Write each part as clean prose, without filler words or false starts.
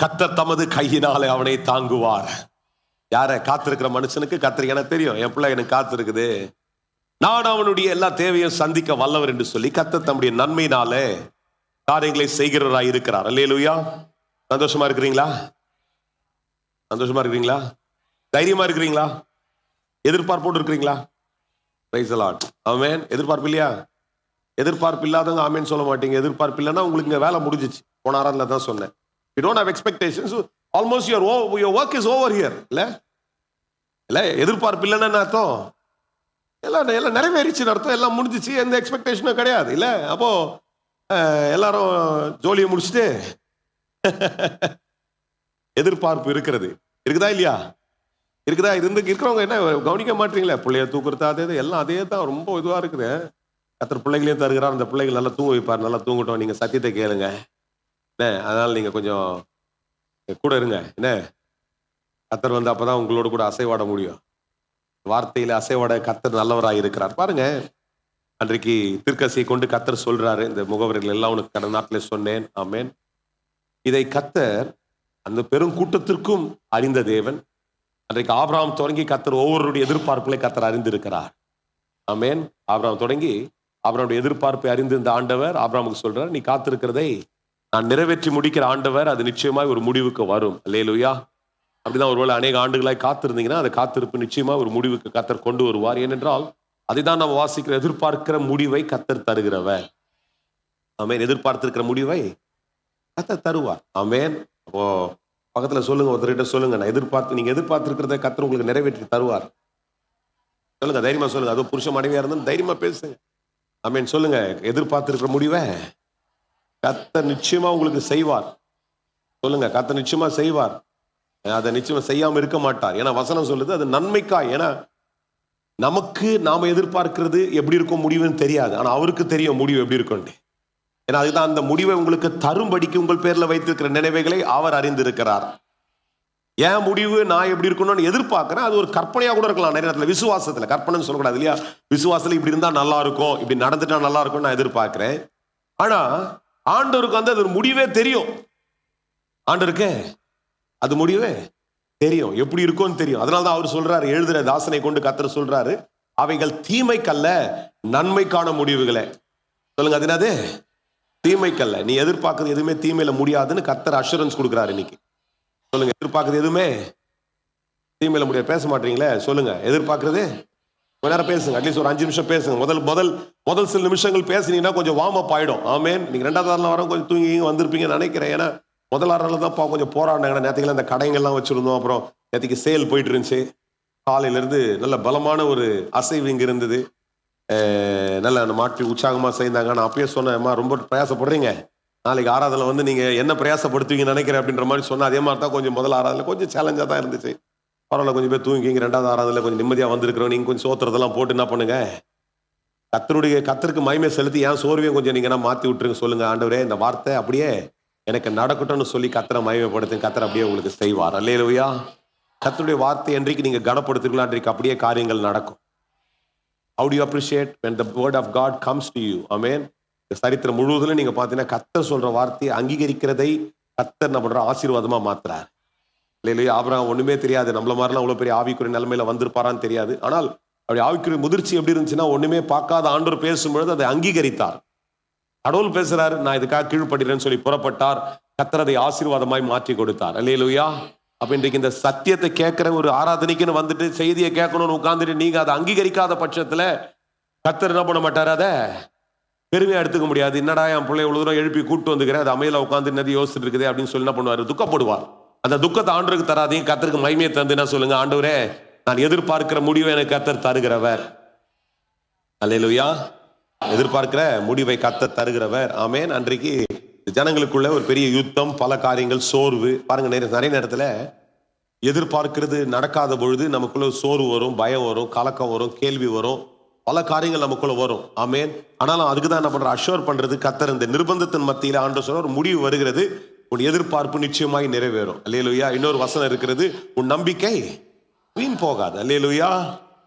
கர்த்தர் தமது கையினாலே அவனை தாங்குவார். யார? காத்திருக்கிற மனுஷனுக்கு கர்த்தர், எனக்கு தெரியும் என் பிள்ளை எனக்கு காத்திருக்குது, நான் அவனுடைய எல்லா தேவையும் சந்திக்க வல்லவர் என்று சொல்லி கர்த்தர் தம்முடைய நன்மையினாலே காரியங்களை செய்கிறவராய் இருக்கிறார். அல்லேலூயா. சந்தோஷமா இருக்கிறீங்களா? சந்தோஷமா இருக்கிறீங்களா? தைரியமா இருக்கிறீங்களா? எதிர்பார்ப்போடு இருக்கிறீங்களா? Praise the Lord. ஆமென். எதிர்பார்ப்பு இல்லையா? எதிர்பார்ப்பு இல்லாதவங்க ஆமென் சொல்ல மாட்டீங்க. எதிர்பார்ப்பு இல்லைன்னா உங்களுக்கு இங்க வேலை முடிஞ்சிச்சு. போன ஆராதனையில தான் சொன்னேன். You don't have expectations. Almost your work is over here. இல்ல எதிர்பார்ப்பு இல்லைன்னா என்ன அர்த்தம்? எல்லாம் நிறைவேறிச்சுன்னு அர்த்தம். எல்லாம் முடிஞ்சிச்சு, எந்த எக்ஸ்பெக்டேஷனும் கிடையாது. இல்ல அப்போ எல்லாரும் ஜோலியை முடிச்சுட்டு எதிர்பார்ப்பு இருக்கிறது. இருக்குதா இல்லையா? இருக்குதா? இருக்கிறவங்க என்ன கவனிக்க மாட்டீங்களா? பிள்ளைய தூக்குறது அதே எல்லாம் அதே தான். ரொம்ப இதுவா இருக்குது. கர்த்தர் பிள்ளைகளையும் தருகிறார். அந்த பிள்ளைகள் நல்லா தூங்க வைப்பார். நல்லா தூங்கட்டும். நீங்க சத்தியத்தை கேளுங்க. என்ன அதனால நீங்க கொஞ்சம் கூட இருங்க. என்ன கர்த்தர் வந்து அப்பதான் உங்களோட கூட அசைவாட முடியும். வார்த்தையில அசைவாட கர்த்தர் நல்லவராக இருக்கிறார். பாருங்க, அன்றைக்கு தீர்க்கதரிசியை கொண்டு கர்த்தர் சொல்றாரு, இந்த முகவரிகள் எல்லாம் உனக்கு கடந்த நாட்டிலே சொன்னேன். ஆமென். இதை கர்த்தர் அந்த பெரும் கூட்டத்திற்கும் அறிந்த தேவன். அன்றைக்கு ஆபிரகாம் தொடங்கி கர்த்தர் ஒவ்வொருடைய எதிர்பார்ப்புகளை கர்த்தர் அறிந்திருக்கிறார். ஆமென். ஆபிரகாம் தொடங்கி ஆபிரகாமுடைய எதிர்பார்ப்பை அறிந்து இந்த ஆண்டவர் ஆபிரகாமுக்கு சொல்றார், நீ காத்திருக்கிறதை நான் நிறைவேற்றி முடிக்கிற ஆண்டவர், அது நிச்சயமாய் ஒரு முடிவுக்கு வரும். அல்லேலூயா. அப்படிதான் ஒருவேளை அநேக ஆண்டுகளாய் காத்திருந்தீங்கன்னா அந்த காத்திருப்பு நிச்சயமா ஒரு முடிவுக்கு கர்த்தர் கொண்டு வருவார். ஏனென்றால் அதைதான் நம்ம வாசிக்கிற, எதிர்பார்க்கிற முடிவை கர்த்தர் தருகிறவர். ஆமென். எதிர்பார்த்திருக்கிற முடிவை கர்த்தர் தருவார். ஆமென். அப்போ பக்கத்துல சொல்லுங்க, ஒருத்தர்கிட்ட சொல்லுங்க, நான் நீங்க எதிர்பார்த்திருக்கிறத கர்த்தர் உங்களுக்கு நிறைவேற்றி தருவார். சொல்லுங்க, தைரியமா சொல்லுங்க. அதுவும் புருஷ மனைவியா இருந்தாலும் தைரியமா பேசுங்க. ஆமென். சொல்லுங்க, எதிர்பார்த்திருக்கிற முடிவை கர்த்தர் நிச்சயமா உங்களுக்கு செய்வார். சொல்லுங்க, கர்த்தர் நிச்சயமா செய்வார். அதை நிச்சயமா செய்யாம இருக்க மாட்டார். ஏன்னா வசனம் சொல்லுது அது நன்மைக்காய். ஏன்னா நமக்கு நாம எதிர்பார்க்கிறது எப்படி இருக்கும் முடிவுன்னு தெரியாது. ஆனா அவருக்கு தெரியும் முடிவு எப்படி இருக்கும். ஏன்னா அதுதான் அந்த முடிவை உங்களுக்கு தரும்படிக்கு உங்கள் பேர்ல வைத்திருக்கிற நினைவுகளை அவர் அறிந்திருக்கிறார். ஏன் முடிவு நான் எப்படி இருக்கணும்னு எதிர்பார்க்கிறேன், அது ஒரு கற்பனையா கூட இருக்கலாம். நிறைய இடத்துல விசுவாசத்துல கற்பனைன்னு சொல்லக்கூடாது இல்லையா? விசுவாசத்துல இப்படி இருந்தா நல்லா இருக்கும், இப்படி நடந்துட்டா நல்லா இருக்கும் நான் எதிர்பார்க்கிறேன். ஆனா ஆண்டவருக்கு வந்து அது ஒரு முடிவே தெரியும். ஆண்டவருக்கு அது முடிவே தெரியும், எப்படி இருக்கும்னு தெரியும். அதனாலதான் அவர் சொல்றாரு, எழுதுற தாசனை கொண்டு கர்த்தர் சொல்றாரு, அவைகள் தீமைக்கல்ல நன்மைக்கான முடிவுகளே. சொல்லுங்க, அது என்னது? தீமைக்கல்ல. நீ எதிர்பார்க்கறது எதுவுமே தீமையில முடியாதுன்னு கர்த்தர் அஷூரன்ஸ் கொடுக்குறாரு இன்னைக்கு. சொல்லுங்க, எதிர்பார்க்கறது எதுவுமே தீமையில முடியாது. பேச மாட்டீங்களே? சொல்லுங்க, எதிர்பார்க்கறது கொஞ்ச நேரம் பேசுங்க. அட்லீஸ்ட் ஒரு 5 நிமிஷம் பேசுங்க. முதல் சில நிமிஷங்கள் பேசுனீங்கன்னா கொஞ்சம் வார்ம் அப் ஆயிடும். ஆமென். நீங்க 2வது வாரம் வர கொஞ்சம் தூங்கி வந்திருப்பீங்கன்னு நினைக்கிறேன். ஏன்னா முதல் வாரம் தான் கொஞ்சம் போராடினாங்க. நேற்றுக்கெல்லாம் இந்த கடைங்கள்லாம் வச்சிருந்தோம். அப்புறம் நேற்றுக்கு சேல் போயிட்டு இருந்துச்சு. காலையில இருந்து நல்ல பலமான ஒரு அசைவு இங்க இருந்தது. நல்ல மாற்றி உற்சாகமா செய்தாங்க. நான் அப்பயே சொன்னேன், ரொம்ப பிரயாசப்படுறீங்க, நாளைக்கு ஆராதனை வந்து நீங்க என்ன பிரயாசப்படுத்துவீங்கன்னு நினைக்கிறேன் அப்படின்ற மாதிரி சொன்னேன். அதே மாதிரி தான் கொஞ்சம் முதல் ஆராதனை கொஞ்சம் சேலஞ்சா தான் இருந்துச்சு. பரவாயில்ல, கொஞ்சம் பேர் தூங்கிங்க. 2வது ஆராதனை கொஞ்சம் நிம்மதியா வந்திருக்கிறோம். நீங்க கொஞ்சம் சோத்திரத்தெல்லாம் போட்டு என்ன பண்ணுங்க, கர்த்தருக்கு மகிமை செலுத்தி ஏன் சோர்வையும் கொஞ்சம் நீங்க மாத்தி விட்டுருங்க. சொல்லுங்க, ஆண்டவரே இந்த வார்த்தை அப்படியே எனக்கு நடக்கட்டும்னு சொல்லி கர்த்தரை மகிமைப்படுத்து. கர்த்தர் அப்படியே உங்களுக்கு செய்வார். அல்லேலூயா. கர்த்தருடைய வார்த்தை என்றைக்கு நீங்க கனப்படுத்துறீங்களோ அன்றைக்கு அப்படியே காரியங்கள் நடக்கும். How do you appreciate when the word of God comes to you? Amen. சரித்திரம் முழுவதும் நீங்க பாத்தீங்கன்னா கர்த்தர் சொல்ற வார்த்தையை அங்கீகரிக்கிறதை கர்த்தர் என்ன பண்ற, ஆசீர்வாதமா மாத்துறார். இல்லையா? ஆபிரகாம் ஒண்ணுமே தெரியாது, நம்மள மாதிரிலாம் அவ்வளவு பெரிய ஆவிக்குரிய நிலைமையில வந்திருப்பாரான்னு தெரியாது. ஆனால் அப்படி ஆவிக்குரிய முதிர்ச்சி எப்படி இருந்துச்சுன்னா, ஒண்ணுமே பார்க்காத ஆண்டவர் பேசும்பொழுது அதை அங்கீகரித்தார். கடவுள் பேசுறாரு, நான் இதுக்காக கீழ்ப்படுகிறேன்னு சொல்லி புறப்பட்டார். கர்த்தர் அதை ஆசீர்வாதமாய் மாற்றி கொடுத்தார். அல்லேலூயா. அப்ப இன்றைக்கு இந்த சத்தியத்தை கேட்கிற ஒரு ஆராதனைக்குன்னு வந்துட்டு செய்தியை கேட்கணும்னு உட்கார்ந்துட்டு நீங்க அதை அங்கீகரிக்காத பட்சத்துல கர்த்தர் என்ன பண்ண மாட்டார், அதை பெருமையா எடுத்துக்க முடியாது. என்னடா என் பிள்ளை இவ்வளவு தூரம் எழுப்பி கூட்டு வந்துக்கிறேன், அது அமையில உட்காந்து என்னது யோசிச்சுட்டு இருக்குது அப்படின்னு சொல்லி என்ன பண்ணுவாரு, துக்கப்படுவார். அந்த துக்கத்தை ஆண்டவருக்கு தராதையும் கர்த்தருக்கு மகிமையை தந்து என்ன சொல்லுங்க, ஆண்டவரே நான் எதிர்பார்க்கிற முடிவை எனக்கு கர்த்தர் தருகிறவர். அல்லேலூயா. எதிர்பார்க்கிற முடிவை கர்த்தர் தருகிறவர். ஆமென். அன்றைக்கு ஜனங்களுக்குள்ள ஒரு பெரிய யுத்தம், பல காரியங்கள், சோர்வு. பாருங்க, நிறைய நேரத்துல எதிர்பார்க்கிறது நடக்காத பொழுது நமக்குள்ள சோர்வு வரும், பயம் வரும், கலக்கம் வரும், கேள்வி வரும், பல காரியங்கள் நமக்குள்ள வரும். ஆமென். ஆனாலும் அதுக்குதான் என்ன பண்ற, அஷ்யூர் பண்றது கர்த்தர். இந்த நிர்பந்தத்தின் மத்தியில ஆண்டவர் சொல்ற ஒரு முடிவு வருகிறது, உன் எதிர்பார்ப்பு நிச்சயமாய் நிறைவேறும். அல்லேலூயா. இன்னொரு வசனம் இருக்கிறது, உன் நம்பிக்கை வீண் போகாது. அல்லேலூயா.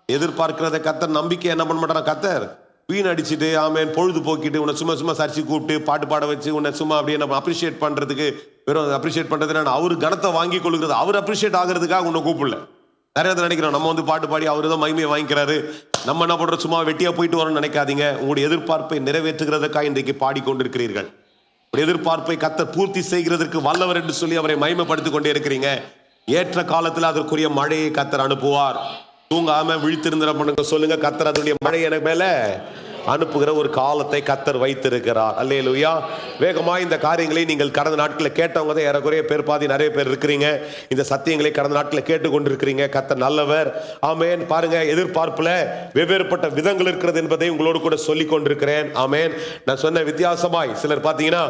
எதிர்பார்க்கிறத கர்த்தர் நம்பிக்கை என்ன பண்ண மாட்டாரா, கர்த்தர் வீண் அடிச்சுட்டு ஆமென் பொழுது போக்கிட்டு உன்னை சும்மா சர்ச்சை கூப்பிட்டு பாட்டு பாட வச்சு உன்னை சும்மா அப்படியே நம்ம அப்ரிஷியேட் பண்றதுக்கு வெறும் அப்ரிஷியேட் பண்றது அவரு கனத்தை வாங்கி கொள்கிறது, அவர் அப்ரிஷியேட் ஆகிறதுக்காக உன்னை கூப்பிடல. நிறைய நினைக்கிறோம் நம்ம வந்து பாட்டு பாடி அவரு தான் மகிமையை வாங்கிக்கிறாரு, நம்ம என்ன பண்றோம் சும்மா வெட்டியா போயிட்டு வரோம்னு நினைக்காதீங்க. உங்களுடைய எதிர்பார்ப்பை நிறைவேற்றுகிறதுக்காக இன்றைக்கு பாடிக்கொண்டிருக்கிறீர்கள். எதிர்பார்ப்பை கர்த்தர் பூர்த்தி செய்கிறதற்கு வல்லவர் என்று சொல்லி அவரை மகிமைப்படுத்திக் கொண்டே இருக்கிறீங்க. ஏற்ற காலத்தில் அதற்குரிய மழையை கர்த்தர் அனுப்புவார். தூங்காம விழித்திருந்த பண்ணுங்க, சொல்லுங்க கர்த்தர் அதனுடைய மழை எனக்கு மேல அனுப்புகிற ஒரு காலத்தை கர்த்தர் வைத்திருக்கிறார். அல்லேலூயா. வேகமா இந்த காரியங்களை நீங்கள் கடந்த நாட்களில் கேட்டவங்க தான் ஏறக்குறைய பேர், பாதி நிறைய பேர் இருக்கிறீங்க. இந்த சத்தியங்களை கடந்த நாட்களில் கேட்டுக்கொண்டிருக்கிறீங்க. கர்த்தர் நல்லவர். ஆமேன். பாருங்க, எதிர்பார்ப்புல வெவ்வேறுபட்ட விதங்கள் இருக்கிறது என்பதை உங்களோடு கூட சொல்லிக் கொண்டிருக்கிறேன். ஆமேன். நான் சொன்ன வித்தியாசமாய் சிலர் பாத்தீங்கன்னா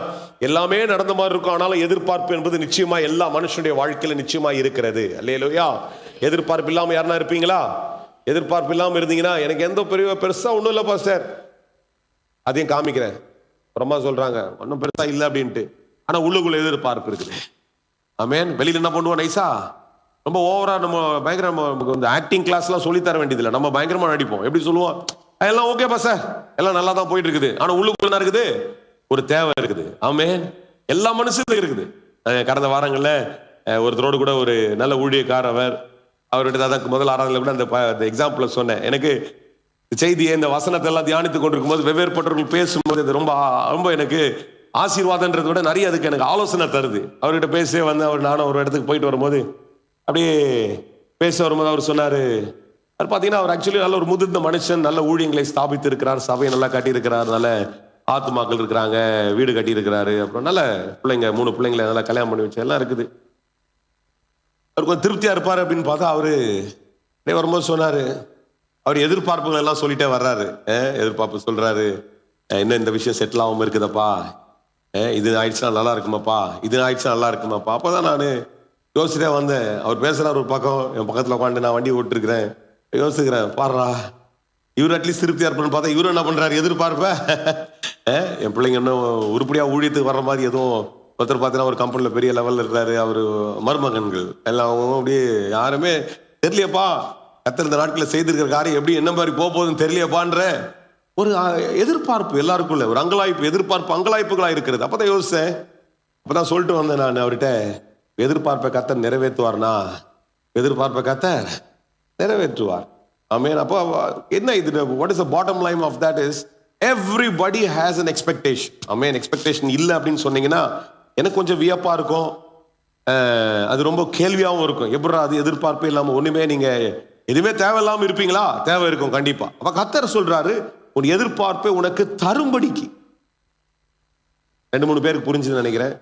எல்லாமே நடந்த மாதிரி இருக்கும், ஆனாலும் எதிர்பார்ப்பு என்பது நிச்சயமா எல்லா மனுஷனுடைய வாழ்க்கையில நிச்சயமா இருக்கிறது. அல்லேலூயா. எதிர்பார்ப்பு இல்லாம யாருன்னா இருப்பீங்களா? எதிர்பார்ப்பு இல்லாம இருந்தீங்கன்னா எனக்கு எந்த பெருசா ஒண்ணும் இல்ல பாஸ்டர், அதையும் காமிக்கிறேன், அப்புறமா சொல்றாங்க ஒன்னும் பெருசா இல்ல அப்படின்ட்டு, ஆனா உள்ளுக்குள்ள எதிர்பார்ப்பு இருக்குது. ஆமேன். வெளியில என்ன பண்ணுவோம், நைசா ரொம்ப ஓவரா நம்ம பயங்கரமா ஆக்டிங் கிளாஸ் எல்லாம் சொல்லி தர வேண்டியதில்லை, நம்ம பயங்கரமா நடிப்போம். எப்படி சொல்லுவோம், எல்லாம் ஓகே பாஸ்டர், எல்லாம் நல்லா தான் போயிட்டு இருக்குது, ஆனா உள்ளுக்குள்ள என்ன இருக்குது, ஒரு தேவை இருக்குது. ஆமேன். எல்லா மனுஷனுக்கும் இருக்குது. கடந்த வாரங்கள்ல ஒருத்தரோடு கூட ஒரு நல்ல ஊழியக்காரவர், அவர்கிட்ட அதற்கு முதல் ஆராதனையில் கூட அந்த எக்ஸாம்பிள சொன்னேன். எனக்கு செய்தியை இந்த வசனத்தை எல்லாம் தியானித்துக் கொண்டிருக்கும் போது வெவ்வேறுபட்டவர்கள் பேசும்போது இது ரொம்ப ரொம்ப எனக்கு ஆசீர்வாதன்றதை விட நிறைய அதுக்கு எனக்கு ஆலோசனை தருது. அவர்கிட்ட பேச வந்து நானும் ஒரு இடத்துக்கு போயிட்டு வரும்போது அப்படியே பேச வரும்போது அவர் சொன்னாரு, அவர் பார்த்தீங்கன்னா அவர் ஆக்சுவலி நல்ல ஒரு முதிர்ந்த மனுஷன், நல்ல ஊழியங்களை ஸ்தாபித்து இருக்கிறார், சபையை நல்லா கட்டியிருக்கிறார், நல்ல ஆத்துமாக்கள் இருக்கிறாங்க, வீடு கட்டி இருக்கிறாரு, அப்புறம் நல்ல பிள்ளைங்க 3 பிள்ளைங்களை நல்லா கல்யாணம் பண்ணி வச்சு எல்லாம் இருக்குது. அவர் கொஞ்சம் திருப்தியா இருப்பாரு அப்படின்னு பார்த்தா அவரு வரும்போது சொன்னாரு, அவர் எதிர்பார்ப்புகள் எல்லாம் சொல்லிட்டே வர்றாரு. எதிர்பார்ப்பு சொல்றாரு, இன்னும் இந்த விஷயம் செட்டில் ஆகாம இருக்குதப்பா, இது ஆயிடுச்சுன்னா நல்லா இருக்குமாப்பா, இது ஆயிடுச்சுன்னா நல்லா இருக்குமாப்பா. அப்பதான் நான் யோசிச்சுட்டே வந்தேன். அவர் பேசுறாரு ஒரு பக்கம், என் பக்கத்துல உட்காந்து நான் வண்டி ஓட்டிருக்கிறேன், யோசிக்கிறேன், பாடுறா இவர் அட்லீஸ்ட் திருப்தியா இருப்பான்னு பார்த்தா இவரு என்ன பண்றாரு, எதிர்பார்ப்ப என் பிள்ளைங்க இன்னும் உருப்படியா ஊழியத்துக்கு வர்ற மாதிரி எதுவும். ஒருத்தர் பார்த்தீங்கன்னா ஒரு கம்பெனில பெரிய லெவல்ல இருக்கிறாரு, அவரு மருமகன்கள் எல்லாம் அப்படியே யாருமே தெரியலையப்பா, கர்த்தர் இந்த நாட்களில் செய்திருக்கிற காரியம் எப்படி என்ன மாதிரி போகுதுன்னு தெரியலையப்பான்ற ஒரு எதிர்பார்ப்பு எல்லாருக்குள்ள, ஒரு அங்கலாய்ப்பு, எதிர்பார்ப்பு அங்கலாய்ப்புகளா இருக்கிறது. அப்பதான் யோசிச்சேன், அப்பதான் சொல்லிட்டு வந்தேன் நான் அவர்கிட்ட, எதிர்பார்ப்பை கர்த்தர் நிறைவேற்றுவார்னா, எதிர்பார்ப்பை கர்த்தர் நிறைவேற்றுவார். ஆமென். அப்போ என்ன இது, what is the bottom line of that is everybody has an expectation. Amen. Expectation இல்லை அப்படின்னு சொன்னீங்கன்னா எனக்கு கொஞ்சம் வியப்பா இருக்கும், அது ரொம்ப கேள்வியாகவும் இருக்கும். எப்படா அது எதிர்பார்ப்பே இல்லாம ஒண்ணுமே நீங்க எதுவுமே தேவையில்லாம இருப்பீங்களா? தேவை இருக்கும் கண்டிப்பா. அப்ப கர்த்தர் சொல்றாரு, உன் எதிர்பார்ப்பை உனக்கு தரும்படிக்கு. 2-3 பேருக்கு புரிஞ்சுதுன்னு நினைக்கிறேன்,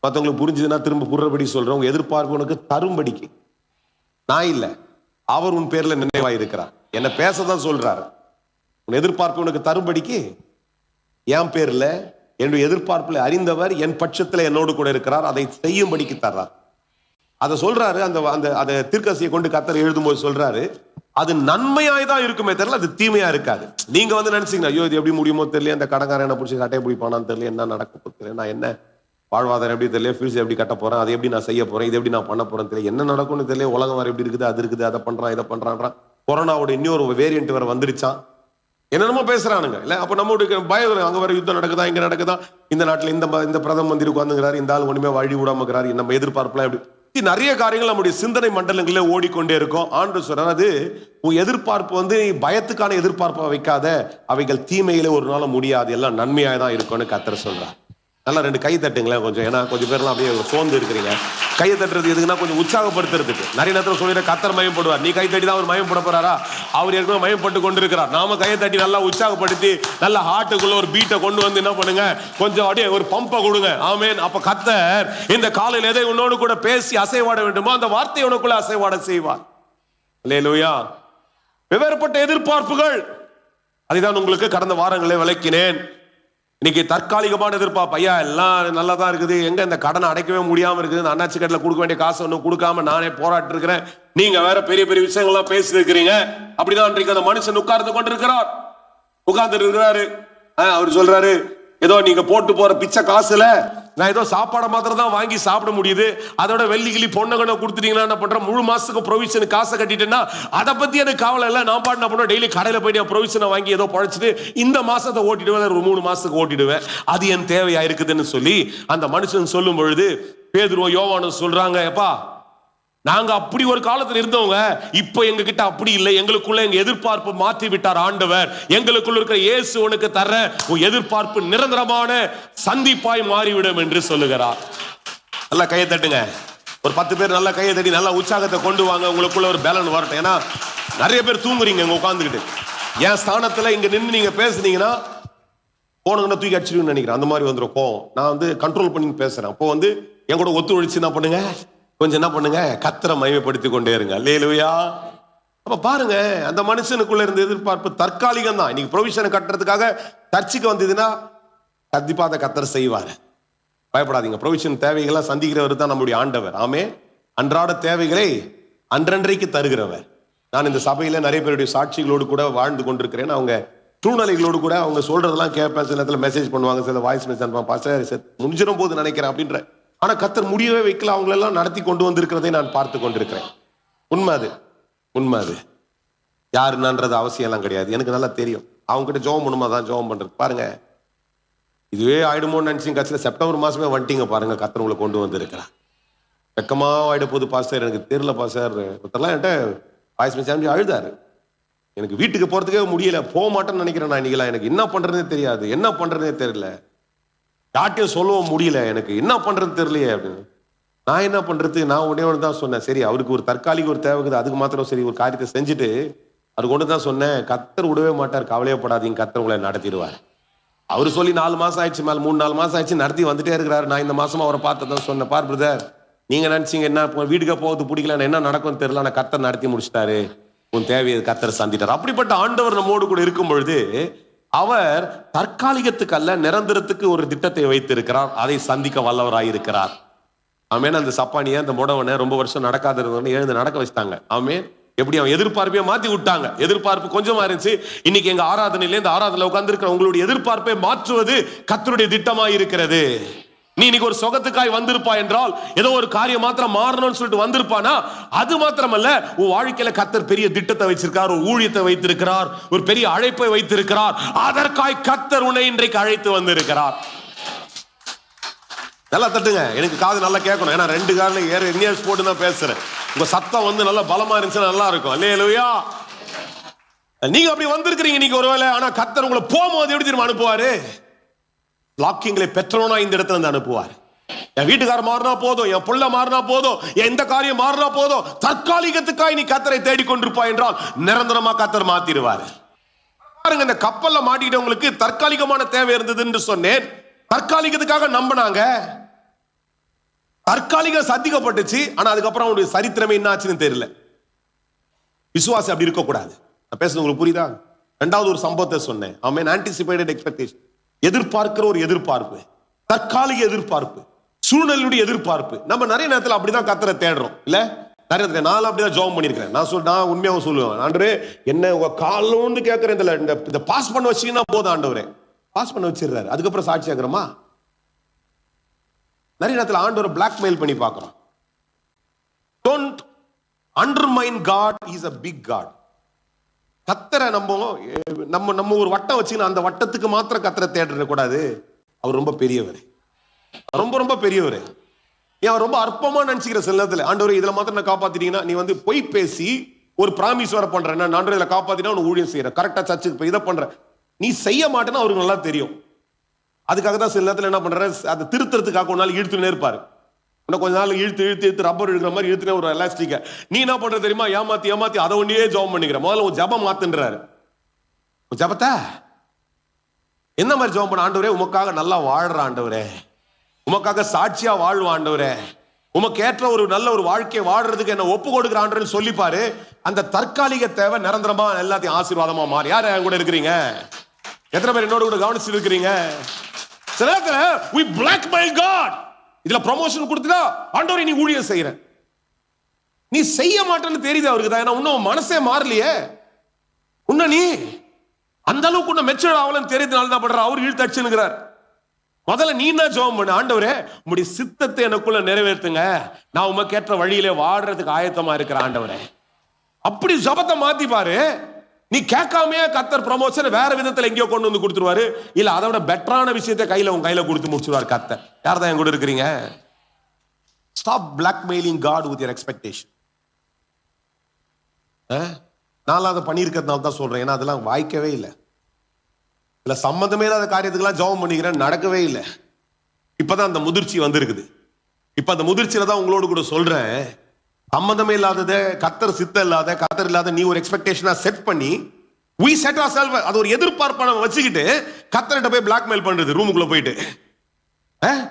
மற்றவங்களுக்கு புரிஞ்சுதுன்னா திரும்ப புறபடி சொல்றேன். உங்க எதிர்பார்ப்பு உனக்கு தரும்படிக்கு, நான் இல்ல, அவர் உன் பேர்ல நினைவா இருக்கிறார், என்ன பேசதான் சொல்றாரு. உன் எதிர்பார்ப்பு உனக்கு தரும்படிக்கு என் பேர்ல, என்னுடைய எதிர்பார்ப்புல அறிந்தவர் என் பட்சத்துல என்னோடு கூட இருக்கிறார், அதை செய்யும்படிக்கு தர்றார். அதை சொல்றாரு. அந்த தீர்க்கதரிசியை கொண்டு கர்த்தர் எழுதும்போது சொல்றாரு, அது நன்மையாய் தான் இருக்குமே தெரியல, அது தீமையா இருக்காது. நீங்க வந்து நினைச்சீங்கன்னா ஐயோ இது எப்படி முடியுமோ தெரியல, அந்த கடங்காரன் என்ன பிடிச்சி சட்டையை பிடிப்பானான்னு தெரியல, என்ன நடக்க தெரியல, நான் என்ன வாழ்வாதாரம் எப்படி தெரியல, ஃபீஸ் எப்படி கட்ட போறேன், அதை எப்படி நான் செய்ய போறேன், இது எப்படி நான் பண்ண போறேன் தெரியல, என்ன நடக்கும்னு தெரியல, உலகம் வர எப்படி இருக்குது, அது இருக்குது, அதை பண்றான் இதை பண்றான்றான், கொரோனாவோட இன்னொரு வேரியன்ட் வேற வந்துருச்சான், என்னென்னமோ பேசுறானுங்க இல்ல. அப்ப நம்மளுடைய பயம், அங்க வர யுத்தம் நடக்குதா, இங்க நடக்குதா, இந்த நாட்டுல இந்த பிரதம மந்திரி உட்கார்ந்துங்கிறாரு, இந்த ஆள் ஒண்ணுமே வழி விடாம இருக்கிறாரு, நம்ம எதிர்பார்ப்புலாம் எப்படி, நிறைய காரியங்கள் நம்முடைய சிந்தனை மண்டலங்களிலே ஓடிக்கொண்டே இருக்கும். ஆண்டு சொல்றாரு, அது உன் எதிர்பார்ப்பு வந்து பயத்துக்கான எதிர்பார்ப்பை வைக்காத, அவைகள் தீமையில ஒரு நாள் முடியாது, எல்லாம் நன்மையாக தான் இருக்கும்னு கர்த்தர் சொல்றார். நல்லா 2 கை தட்டுங்களேன் கொஞ்சம், ஏன்னா கொஞ்சம் பேர்லாம் அப்படியே சோர்ந்து இருக்கிறீங்க. கையை தட்டுறது எதுக்குன்னா கொஞ்சம் உற்சாகப்படுத்துறதுக்கு. நிறைய நேரத்தில் சொல்லிடுற கர்த்தர் மயம்படுவார், நீ கை தட்டி தான் அவர் மயம்பட போறாரா, அவர் ஏற்கனவே மயம்பட்டு கொண்டு இருக்கிறார். நாம கையை தட்டி நல்லா உற்சாகப்படுத்தி நல்ல ஹார்ட்டுக்குள்ள ஒரு பீட்டை கொண்டு வந்து என்ன பண்ணுங்க, கொஞ்சம் அப்படியே ஒரு பம்பை கொடுங்க. ஆமென். அப்ப கர்த்தர் இந்த காலையில் எதை உன்னோடு கூட பேசி அசைவாட வேண்டுமோ அந்த வார்த்தை உனக்குள்ள அசைவாட செய்வார். அல்லேலூயா. வெவ்வேறுபட்ட எதிர்பார்ப்புகள், அதைதான் உங்களுக்கு கடந்த வாரங்களே விளக்கினேன். இன்னைக்கு தற்காலிகமான எதிர்பார்ப்பு, ஐயா எல்லாம் நல்லா தான் இருக்குது, எங்க இந்த கடனை அடைக்கவே முடியாம இருக்குது, இந்த அண்ணாச்சி கடையில் கொடுக்க வேண்டிய காசு ஒன்றும் கொடுக்காம நானே போராட்டு இருக்கிறேன், நீங்க வேற பெரிய பெரிய விஷயங்கள்லாம் பேசி இருக்கிறீங்க. அப்படிதான் இன்றைக்கு அந்த மனுஷன் உட்கார்ந்து கொண்டிருக்கிறார், உட்கார்ந்து இருக்கிறாரு. அவர் சொல்றாரு, ஏதோ நீங்க போட்டு போற பிச்சை காசுல நான் ஏதோ சாப்பாடை மாத்திரம் தான் வாங்கி சாப்பிட முடியுது, அதோட வெள்ளிக்கிளி பொண்ணகனை கொடுத்துட்டீங்கன்னா என்ன பண்றேன், முழு மாசத்துக்கு ப்ரொவிஷன் காசை கட்டிட்டேன்னா அதை பத்தி எனக்கு கவலை இல்லை, நான் பாட்டு என்ன பண்ணுவேன், டெய்லி கடையில போயிட்டு ப்ரொவிஷனை வாங்கி ஏதோ பழைச்சிட்டு இந்த மாசத்தை ஓட்டிடுவேன், ஒரு 3 மாசத்துக்கு ஓட்டிடுவேன், அது என் தேவையா இருக்குதுன்னு சொல்லி அந்த மனுஷன் சொல்லும் பொழுது பேதுருவோ யோவானும் சொல்றாங்க, எப்பா நாங்க அப்படி ஒரு காலத்துல இருந்தவங்க, இப்ப எங்க கிட்ட அப்படி இல்லை, எங்களுக்குள்ள எங்க எதிர்பார்ப்பு மாற்றி விட்டார் ஆண்டவர். எங்களுக்குள்ள இருக்கிற இயேசு உனக்கு தர எதிர்பார்ப்பு நிரந்தரமான சந்திப்பாய் மாறிவிடும் என்று சொல்லுகிறார். நல்லா கையை தட்டுங்க. ஒரு 10 பேர் நல்லா கையை தட்டி நல்லா உற்சாகத்தை கொண்டு வாங்க. உங்களுக்குள்ள ஒரு பேலன் வரட்டும். ஏன்னா நிறைய பேர் தூங்குறீங்க இங்க உட்காந்துக்கிட்டு. என் ஸ்தானத்துல இங்க நின்று நீங்க பேசுனீங்கன்னா போனவங்க தூக்கி அடிச்சிருன்னு நினைக்கிறேன். அந்த மாதிரி வந்துடும் கோவம். நான் வந்து கண்ட்ரோல் பண்ணி பேசுறேன். அப்போ வந்து என் கூட ஒத்துழைச்சு என்ன பண்ணுங்க, கொஞ்சம் என்ன பண்ணுங்க, கர்த்தரை மகிமைப்படுத்தி கொண்டே இருங்க. அல்லேலூயா. அப்ப பாருங்க, அந்த மனுஷனுக்குள்ள இருந்த எதிர்பார்ப்பு தற்காலிகம் தான். இன்னைக்கு ப்ரொவிஷனை கட்டுறதுக்காக சர்ச்சுக்கு வந்ததுன்னா கண்டிப்பா அதை கர்த்தர் செய்வார். பயப்படாதீங்க. ப்ரொவிஷன் தேவைகளை சந்திக்கிறவர் தான் நம்முடைய ஆண்டவர். ஆமே. அன்றாட தேவைகளை அன்றன்றைக்கு தருகிறவர். நான் இந்த சபையில நிறைய பேருடைய சாட்சிகளோடு கூட வாழ்ந்து கொண்டிருக்கிறேன். அவங்க சூழ்நிலைகளோடு கூட அவங்க சொல்றதெல்லாம் கேட்பேன். சில நேரத்தில் மெசேஜ் பண்ணுவாங்க, சில வாய்ஸ் மெசேஜ் அனுப்பாங்க, பாஸ்டர் முடிஞ்சிடும் போது நினைக்கிறேன் அப்படின்ற. ஆனா கர்த்தர் முடியவே வைக்கல, அவங்களெல்லாம் நடத்தி கொண்டு வந்திருக்கிறதை நான் பார்த்து கொண்டிருக்கிறேன். உண்மை அது, உண்மை அது. யாருன்றது அவசியம் எல்லாம் கிடையாது, எனக்கு நல்லா தெரியும். அவங்க கிட்ட ஜோம் பண்ணுமா தான் ஜோம் பண்றது. பாருங்க, இதுவே ஆயிடுமோன்னு நினைச்சு கட்சியில் செப்டம்பர் மாசமே வந்துட்டீங்க பாருங்க. கர்த்தர் உங்களை கொண்டு வந்திருக்கிறார். வெக்கமா ஆயிட போது பாஸ்டர், எனக்கு தெரியல பாஸ்டர். ஒருத்தர்லாம் என்கிட்ட வாய்ஸ் மெசேஜ் அழுதாரு, எனக்கு வீட்டுக்கு போறதுக்கே முடியல, போக மாட்டேன்னு நினைக்கிறேன் நான் இன்னைக்கெல்லாம். எனக்கு என்ன பண்றதே தெரியாது, என்ன பண்றதே தெரியல, யார்ட்டையும் சொல்லவும் முடியல, எனக்கு என்ன பண்றது தெரியலையே அப்படின்னு. நான் என்ன பண்றது, நான் உடனே ஒன்று தான் சொன்னேன், சரி அவருக்கு ஒரு தற்காலிக ஒரு தேவைக்குது, அதுக்கு மாத்திரம் சரி ஒரு காரியத்தை செஞ்சுட்டு அவருக்கு ஒன்று தான் சொன்னேன், கர்த்தர் விடவே மாட்டார், கவலையப்படாதீங்க, கர்த்தர் உங்களை நடத்திடுவார். அவர் சொல்லி 4 மாசம் ஆயிடுச்சு, மேல 3-4 மாசம் ஆயிடுச்சு, நடத்தி வந்துட்டே இருக்கிறாரு. நான் இந்த மாசமா அவரை பார்த்து தான் சொன்னேன், பார் பிரதர், நீங்க நினைச்சீங்க என்ன வீட்டுக்கு போகிறது பிடிக்கல, என்ன நடக்கும்னு தெரியல, நான் கர்த்தர் நடத்தி முடிச்சிட்டாரு, உன் தேவையை கர்த்தர் சந்திட்டார். அப்படிப்பட்ட ஆண்டவர் நம்மோடு கூட இருக்கும் பொழுது அவர் தற்காலிகத்துக்கு அல்ல, நிரந்தரத்துக்கு ஒரு திட்டத்தை வைத்திருக்கிறார். அதை சந்திக்க வல்லவராய் இருக்கிறார். ஆமேன். அந்த சப்பானிய அந்த முடவனை ரொம்ப வருஷம் நடக்காத இருந்தவனை எழுந்து நடக்க வச்சிட்டாங்க. ஆமேன். எப்படி அவன் எதிர்பார்ப்பையே மாத்தி விட்டாங்க. எதிர்பார்ப்பு கொஞ்சமா இருந்துச்சு. இன்னைக்கு எங்க ஆராதனையில இந்த ஆராதனையில உட்கார்ந்து இருக்கிற உங்களுடைய எதிர்பார்ப்பை மாற்றுவது கர்த்தருடைய திட்டமாய் இருக்கிறது. நீ இன்னைக்கு ஒரு சொகத்துக்காய் வந்திருப்பா என்றால், ஏதோ ஒரு காரியம் மாத்திரம் மாறணும்னு சொல்லிட்டு வந்திருப்பானா, அது மாத்திரமல்ல, உன் வாழ்க்கையில கர்த்தர் பெரிய திட்டத்தை வச்சிருக்கார், ஒரு ஊழியத்தை வைத்திருக்கிறார், ஒரு பெரிய அழைப்பை வைத்திருக்கிறார். அதற்காய் கர்த்தர் உன்னை இன்றைக்கு அழைத்து வந்திருக்கிறார். நல்லா தட்டுங்க, எனக்கு காது நல்லா கேட்கணும். ஏன்னா 2 காலில் இயர்ஸ் போட்டு தான் பேசுறேன். உங்க சத்தம் வந்து நல்லா பலமா இருந்துச்சுன்னா நல்லா இருக்கும். அல்லேலூயா. நீங்க அப்படி வந்திருக்கிறீங்க இன்னைக்கு ஒருவேளை. ஆனா கர்த்தர் உங்களை போகும்போது எப்படி திரும்ப அனுப்புவாரு? லாக்கிங்களை பெற்றவனா இந்த இடத்துல இருந்து அனுப்புவார். என் வீட்டுக்கார மாறினா போதும், என் புள்ள மாறினா போதும், எந்த காரியம் மாறினா போதும், தற்காலிகத்துக்காய் நீ கர்த்தரை தேடிக்கொண்டிருப்பாய் என்றால் நிரந்தரமா கர்த்தர் மாத்திடுவார். பாருங்க, இந்த கப்பல்ல மாட்டிக்கிட்டவங்களுக்கு தற்காலிகமான தேவை இருந்தது என்று சொன்னேன். தற்காலிகத்துக்காக நம்பினாங்க, தற்காலிகம் சந்திக்கப்பட்டுச்சு. ஆனா அதுக்கப்புறம் அவனுடைய சரித்திரமே என்ன ஆச்சுன்னு தெரியல. விசுவாசி அப்படி இருக்கக்கூடாது. நான் பேசுறது உங்களுக்கு புரியுதா? 2வது ஒரு சம்பவத்தை சொன்னேன். ஆமென். ஆன்டிசிபேட்டட் எக்ஸ்பெக்டேஷன், எதிர்பார்க்கிற ஒரு எதிர்பார்ப்பு, தற்காலிக எதிர்பார்ப்பு, சூழ்நிலையுடைய எதிர்பார்ப்பு. நம்ம நிறைய நேரத்தில் அப்படிதான் கர்த்தரை தேடுறோம் இல்ல? நிறைய நேரத்தில் நான் அப்படிதான் ஜெபம் பண்ணிருக்கிறேன். நான் உண்மையாக சொல்லுவேன், ஆண்டவரே என்ன உங்க காலோன்னு கேட்கிறேன், இந்த பாஸ் பண்ண வச்சீங்கன்னா போதும் ஆண்டவரே, பாஸ் பண்ண வச்சிடுறாரு. அதுக்கப்புறம் சாட்சி ஆகிறோமா? நிறைய நேரத்தில் ஆண்டவரை பிளாக்மெயில் பண்ணி பார்க்கிறோம். Don't undermine God, is a big God. கர்த்தரை நம்ம ஒரு வட்டம் வச்சுக்கணும், அந்த வட்டத்துக்கு மாத்திரம் கர்த்தரை தேட கூடாது. அவர் ரொம்ப பெரியவர், ரொம்ப ரொம்ப பெரியவர். ஏன் ரொம்ப அற்பமா நினைச்சுக்கிற சில நேரத்தில், ஆண்டவரே இதுல மாத்திரம் நான் காப்பாத்திட்டீங்கன்னா, நீ வந்து பொய் பேசி ஒரு பிராமிஸ் வர பண்றேன், நான் ஆண்டவரை இதுல காப்பாத்தினா உனக்கு ஊழியம் செய்யறேன், கரெக்டா சர்ச்சுக்கு போய் இதை பண்றேன், நீ செய்ய மாட்டேன்னு அவருக்கு நல்லா தெரியும். அதுக்காக தான் சில நேரத்தில் என்ன பண்ற, அதை திருத்துறதுக்காக ஒரு நாள் இழுத்துனே இருப்பாரு. இன்னும் கொஞ்ச நாள் இழுத்து ரப்பர் இழுக்கிற மாதிரி இழுத்துனே ஒரு எலாஸ்டிக்க. நீ என்ன பண்ற தெரியுமா, ஏமாத்தி அதை ஒண்டியே ஜெபம் பண்ணிக்கிற. முதல்ல உன் ஜெபம் மாத்துன்றாரு. உன் ஜெபத்தை என்ன மாதிரி ஜெபம் பண்ண? ஆண்டவரே உமக்காக நல்லா வாழ்ற ஆண்டவரே, உமக்காக சாட்சியா வாழ்வா ஆண்டவரே, உமக்கு ஏற்ற ஒரு நல்ல ஒரு வாழ்க்கையை வாழ்றதுக்கு என்ன ஒப்பு கொடுக்குற ஆண்டவரேன்னு சொல்லிப்பாரு. அந்த தற்காலிக தேவை நிரந்தரமா எல்லாத்தையும் ஆசீர்வாதமா மாறி. யார் என் கூட இருக்கிறீங்க? எத்தனை பேர் என்னோட கூட கவனிச்சு இருக்கிறீங்க? சில நேரத்துல we blackmail God. இதுல ப்ரமோஷன் கொடுத்துட்டா ஆண்டவரே நீ ஊழியம் செய்யற, நீ செய்ய மாட்டேன்னு தெரியுது அவருக்கு தான். ஏன்னா இன்னும் மனசே மாறலையே, இன்னும் நீ அந்த அளவுக்கு இன்னும் மெச்சூர்ட் ஆகலன்னு தெரியுதுனால தான் பண்ற. அவர் இழுத்து அடிச்சுங்கிறார். முதல்ல நீ தான் ஜெபம் பண்ணு, ஆண்டவரே உம்முடைய சித்தத்தை எனக்குள்ள நிறைவேற்றுங்க, நான் உமக்கு ஏற்ற வழியிலே வாடுறதுக்கு ஆயத்தமா இருக்கிற ஆண்டவரே. அப்படி ஜெபத்தை மாத்தி பாரு. நீ கேட்காமே கர்த்தர் ப்ரமோஷன் வேற விதத்துல எங்கேயோ கொண்டு வந்து கொடுத்துருவாரு. இல்ல அதை விட பெட்டரான விஷயத்தை உன் கையில கொடுத்து முடிச்சுருவார் கர்த்தர். யார் தான் என் கூட இருக்கிறீங்க? Stop blackmailing God with your expectation. நான் அதை பண்ணியிருக்கிறதுனால தான் சொல்றேன். ஏன்னா அதெல்லாம் வாய்க்கவே இல்லை. இல்ல சம்மந்தமே இல்லாத காரியத்துக்கெல்லாம் ஜெபம் பண்ணிக்கிறேன், நடக்கவே இல்லை. இப்பதான் அந்த முதிர்ச்சி வந்திருக்குது. இப்ப அந்த முதிர்ச்சியில தான் உங்களோடு கூட சொல்றேன், சம்மந்தமே இல்லாதத, கத்தர் சித்தம் இல்லாத, கத்தர் இல்லாத நீ ஒரு எக்ஸ்பெக்டேஷனா செட் பண்ணி we set ourselves, அது ஒரு எதிர்பார்ப்பை நம்ம வச்சுக்கிட்டு கத்தர்கிட்ட போய் பிளாக்மெயில் பண்றது. ரூமுக்குள்ள போயிட்டு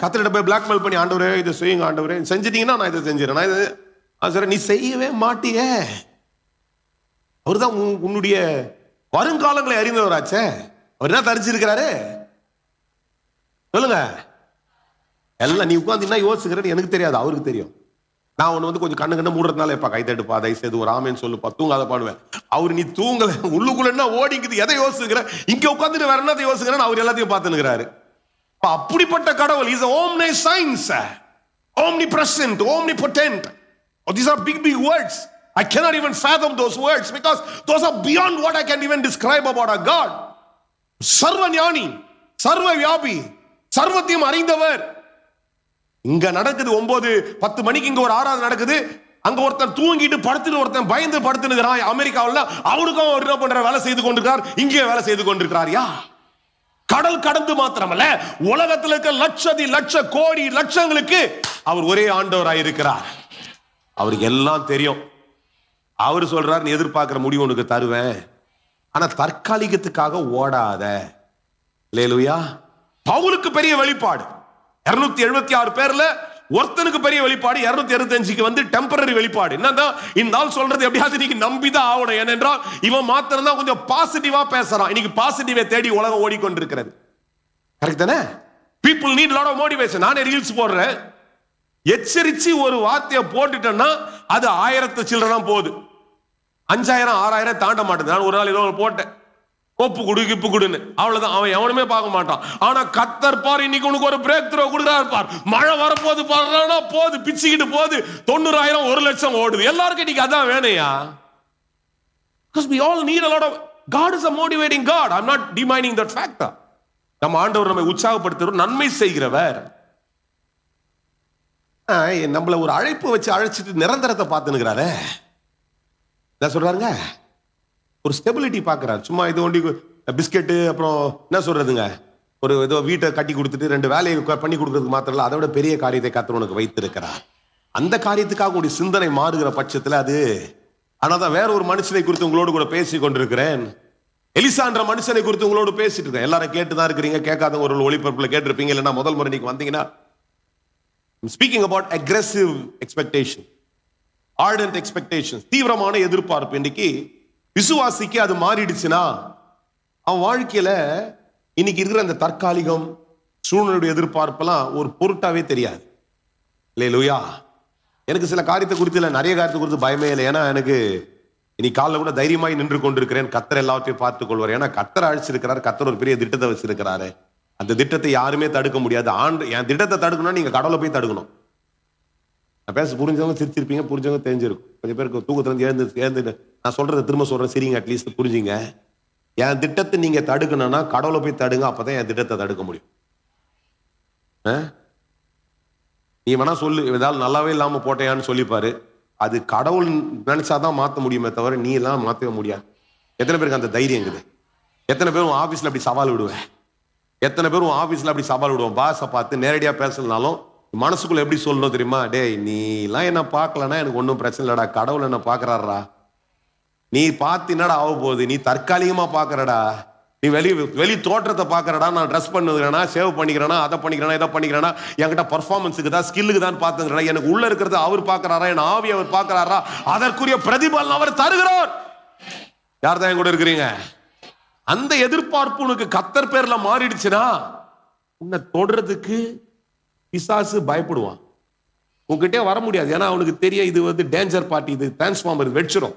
கத்தர்கிட்ட போய் பிளாக்மெயில் பண்ணி, ஆண்டவரே இதை செய்யுங்க, ஆண்டவரே செஞ்சிட்டீங்கன்னா நான் இதை செஞ்சிடறேன், நான் இது சரி, நீ செய்யவே மாட்டிய. அவர் தான் உன்னுடைய வருங்காலங்களை அறிந்தவராச்சே. அவர் என்ன தரிச்சிருக்கிறாரு சொல்லுங்க. எல்லாம் நீ உட்காந்து யோசிக்கிறேன்னு எனக்கு தெரியாது, அவருக்கு தெரியும். நான் ஒண்ணு வந்து கொஞ்சம் கண்ணு மூடுறதுனால எப்ப கைத்தட்டுப்பா, தயவுசெய்து ஒரு ஆமேன்னு சொல்லுப்பா, தூங்காத பாடுவேன். அவர் நீ தூங்கல, உள்ளுக்குள்ள என்ன ஓடிக்குது, எதை யோசிக்கிற, இங்க உட்காந்துட்டு வேற என்னத்தை யோசிக்கிறேன்னு அவர் எல்லாத்தையும் பார்த்துக்கிறாரு. அப்படிப்பட்ட கடவுள் is omniscience, omnipresent, omnipotent. These are big words. I cannot even fathom those words because those are beyond what I can even describe about our God. சர்வ ஞானி, சர்வ வியாபி, சர்வத்தையும் அறிந்தவர். இங்க நடக்குது 9-10 மணிக்கு இங்க ஒரு ஆராதனை நடக்குது. அங்க ஒருத்தன் தூங்கிட்டு படுத்துட்டு ஒருத்தன் பயந்து படுத்துனுகிறான். அமெரிக்காவில் அவனுக்கும் என்ன பண்ற வேலை செய்து கொண்டிருக்கிறார், இங்கே வேலை செய்து கொண்டிருக்கிறார். யா கடல் கடந்து மாத்திரமல்ல, உலகத்தில் இருக்க லட்ச கோடி லட்சங்களுக்கு அவர் ஒரே ஆண்டவராயிருக்கிறார். அவருக்கு எல்லாம் தெரியும். அவர் சொல்றார், நீ எதிர்பார்க்கிற முடிவு உனக்கு தருவேன், ஆனா தற்காலிகத்துக்காக ஓடாத. அல்லேலூயா. பவுலுக்கு பெரிய வெளிப்பாடு 276 பேர்ல ஒருத்தனுக்கு பெரிய வெளிப்பாடு, 275க்கு வந்து டெம்பரரி வெளிப்பாடு. என்னதான் இந்த ஆள் சொல்றது எப்படியாவது நீங்க நம்பிதான் ஆகணும். ஏனென்றால் இவன் மாத்திரம் தான் கொஞ்சம் பாசிட்டிவா பேசுறான். இன்னைக்கு பாசிட்டிவை தேடி உலகம் ஓடிக்கொண்டிருக்கிறது. கரெக்ட் தானே? people need lot of motivation. நானே ரீல்ஸ் போடுறேன், எச்சரிச்சு ஒரு வார்த்தையை போட்டுட்டேன்னா அது 1000 சில்லறை போகுது, 5000 6000 தாண்ட மாட்டேது. நான் ஒரு நாள் ஏதோ போட்டேன், ஒப்பு குடு கிப்பு குடுன்னு, அவ்வளவுதான். அவன் எவனுமே பார்க்க மாட்டான். ஆனா கத்தர் பார், இன்னைக்கு உனக்கு ஒரு பிரேக் த்ரோ கொடுக்குறாரு பார். மழை வரப்போது பாருனா போது, பிச்சுக்கிட்டு போது, 90000 1,00,000 ஓடுது. எல்லாருக்கும் இன்னைக்கு அதான் வேணையா? Because we all need a lot of, God is a motivating God. I'm not denying that factor. நம்ம ஆண்டவர் நம்மை உற்சாகப்படுத்துறவர், நன்மை செய்கிறவர். நம்மள ஒரு அழைப்பு வச்சு அழைச்சிட்டு நிரந்தரத்தை பார்த்துனுக்கிறாரு. என்ன சொல்றாருங்க, ஒரு ஸ்டெபிலிட்டி பார்க்கிறார். சும்மா இது ஒண்டி பிஸ்கெட்டு, அப்புறம் என்ன சொல்றதுங்க, ஒரு ஏதோ வீட்டை கட்டி கொடுத்துட்டு 2 வேலையை பண்ணி கொடுக்கறதுக்கு மாத்திரம் இல்லை, அதை விட பெரிய காரியத்தை கர்த்தர் உனக்கு வைத்திருக்கிறார். அந்த காரியத்துக்காக உடைய சிந்தனை மாறுகிற பட்சத்தில் அது. ஆனாதான் வேற ஒரு மனுஷனை குறித்து உங்களோடு கூட பேசி கொண்டிருக்கிறேன். எலிசான்ற மனுஷனை குறித்து உங்களோடு பேசிட்டு இருக்கேன். எல்லாரும் கேட்டுதான் இருக்கிறீங்க, கேட்காத ஒரு ஒளிபரப்புல கேட்டிருப்பீங்க. இல்லைன்னா முதல் முறை நீங்க வந்தீங்கன்னா, speaking about aggressive expectation, ardent expectation, தீவிரமான எதிர்பார்ப்பு. இன்னைக்கு விசுவாசிக்கு அது மாறிடுச்சுன்னா அவன் வாழ்க்கையில இன்னைக்கு இருக்கிற அந்த தற்காலிகம் சூழ்நிலையுடைய எதிர்பார்ப்பெல்லாம் ஒரு பொருட்டாவே தெரியாது. அல்லேலூயா. எனக்கு சில காரியத்தை குறித்து இல்லை, நிறைய காரியத்தை குறித்து பயமே இல்லை. ஏன்னா எனக்கு இன்னைக்கு காலைல கூட தைரியமாய் நின்று கொண்டிருக்கிறேன். கத்தர் எல்லாத்தையும் பார்த்துக் கொள்வார். ஏன்னா கத்தர் அழைச்சிருக்கிறார், கத்தர் ஒரு பெரிய திட்டத்தை வச்சிருக்கிறாரு. அந்த திட்டத்தை யாருமே தடுக்க முடியாது. என் திட்டத்தை தடுக்கணும்னா நீங்க கடவுளை போய் தடுக்கணும். நான் பேச புரிஞ்சவங்க சிரிச்சிருப்பீங்க, புரிஞ்சவங்க தெரிஞ்சிருக்கும். கொஞ்சம் பேருக்கு தூக்கத்துல எழுந்து நான் சொல்றதை திரும்ப சொல்றேன், சரிங்க, அட்லீஸ்ட் புரிஞ்சுங்க. என் திட்டத்தை நீங்க தடுக்கணும்னா கடவுளை போய் தடுங்க, அப்பதான் என் திட்டத்தை தடுக்க முடியும். நீ வேணா சொல்லு, ஏதாவது நல்லாவே இல்லாம போட்டையான்னு சொல்லிப்பாரு, அது கடவுள் நினைச்சாதான் மாற்ற முடியுமே தவிர நீ எல்லாம் மாற்றவே முடியாது. எத்தனை பேருக்கு அந்த தைரியம் இருக்குது? எத்தனை பேரும் ஆபீஸ்ல அப்படி சவால் விடுவேன்? எத்தனை பேரும் ஆபீஸ்ல அப்படி சவால் விடுவோம்? பாஸை பார்த்து நேரடியா பேசலனாலும் மனசுக்குள்ள எப்படி சொல்லணும் தெரியுமா? டேய், நீ எல்லாம் என்ன பார்க்கலன்னா எனக்கு ஒன்றும் பிரச்சனை இல்லடா, கடவுள் என்ன பாக்குறாரா, நீ பார்த்து என்னடா ஆக போகுது, நீ தற்காலிகமா பாக்குறடா, நீ வெளி தோற்றத்தை பாக்குறடா, நான் ட்ரெஸ் பண்ணுகிறேனா, சேவ் பண்ணிக்கிறேனா, அதை பண்ணிக்கிறேனா, இதை பண்ணிக்கிறேனா, என்கிட்ட பர்ஃபார்மன்ஸுக்கு தான், ஸ்கில்லுக்கு தான் பார்த்துக்கிறா, எனக்கு உள்ள இருக்கிறத அவர் பாக்குறாரா, என் ஆவி அவர் பாக்குறாரா, அதற்குரிய பிரதிபலன் அவர் தருகிறார். யார் தான் என் கூட இருக்கிறீங்க? அந்த எதிர்பார்ப்பு உனக்கு கத்தர் பேர்ல மாறிடுச்சுன்னா உன்னை தொடுறதுக்கு பிசாசு பயப்படுவான், உங்ககிட்டே வர முடியாது. ஏன்னா அவனுக்கு தெரியும் இது வந்து டேஞ்சர் பார்ட்டி, இது டிரான்ஸ்ஃபார்மர் வெடிச்சிடும்,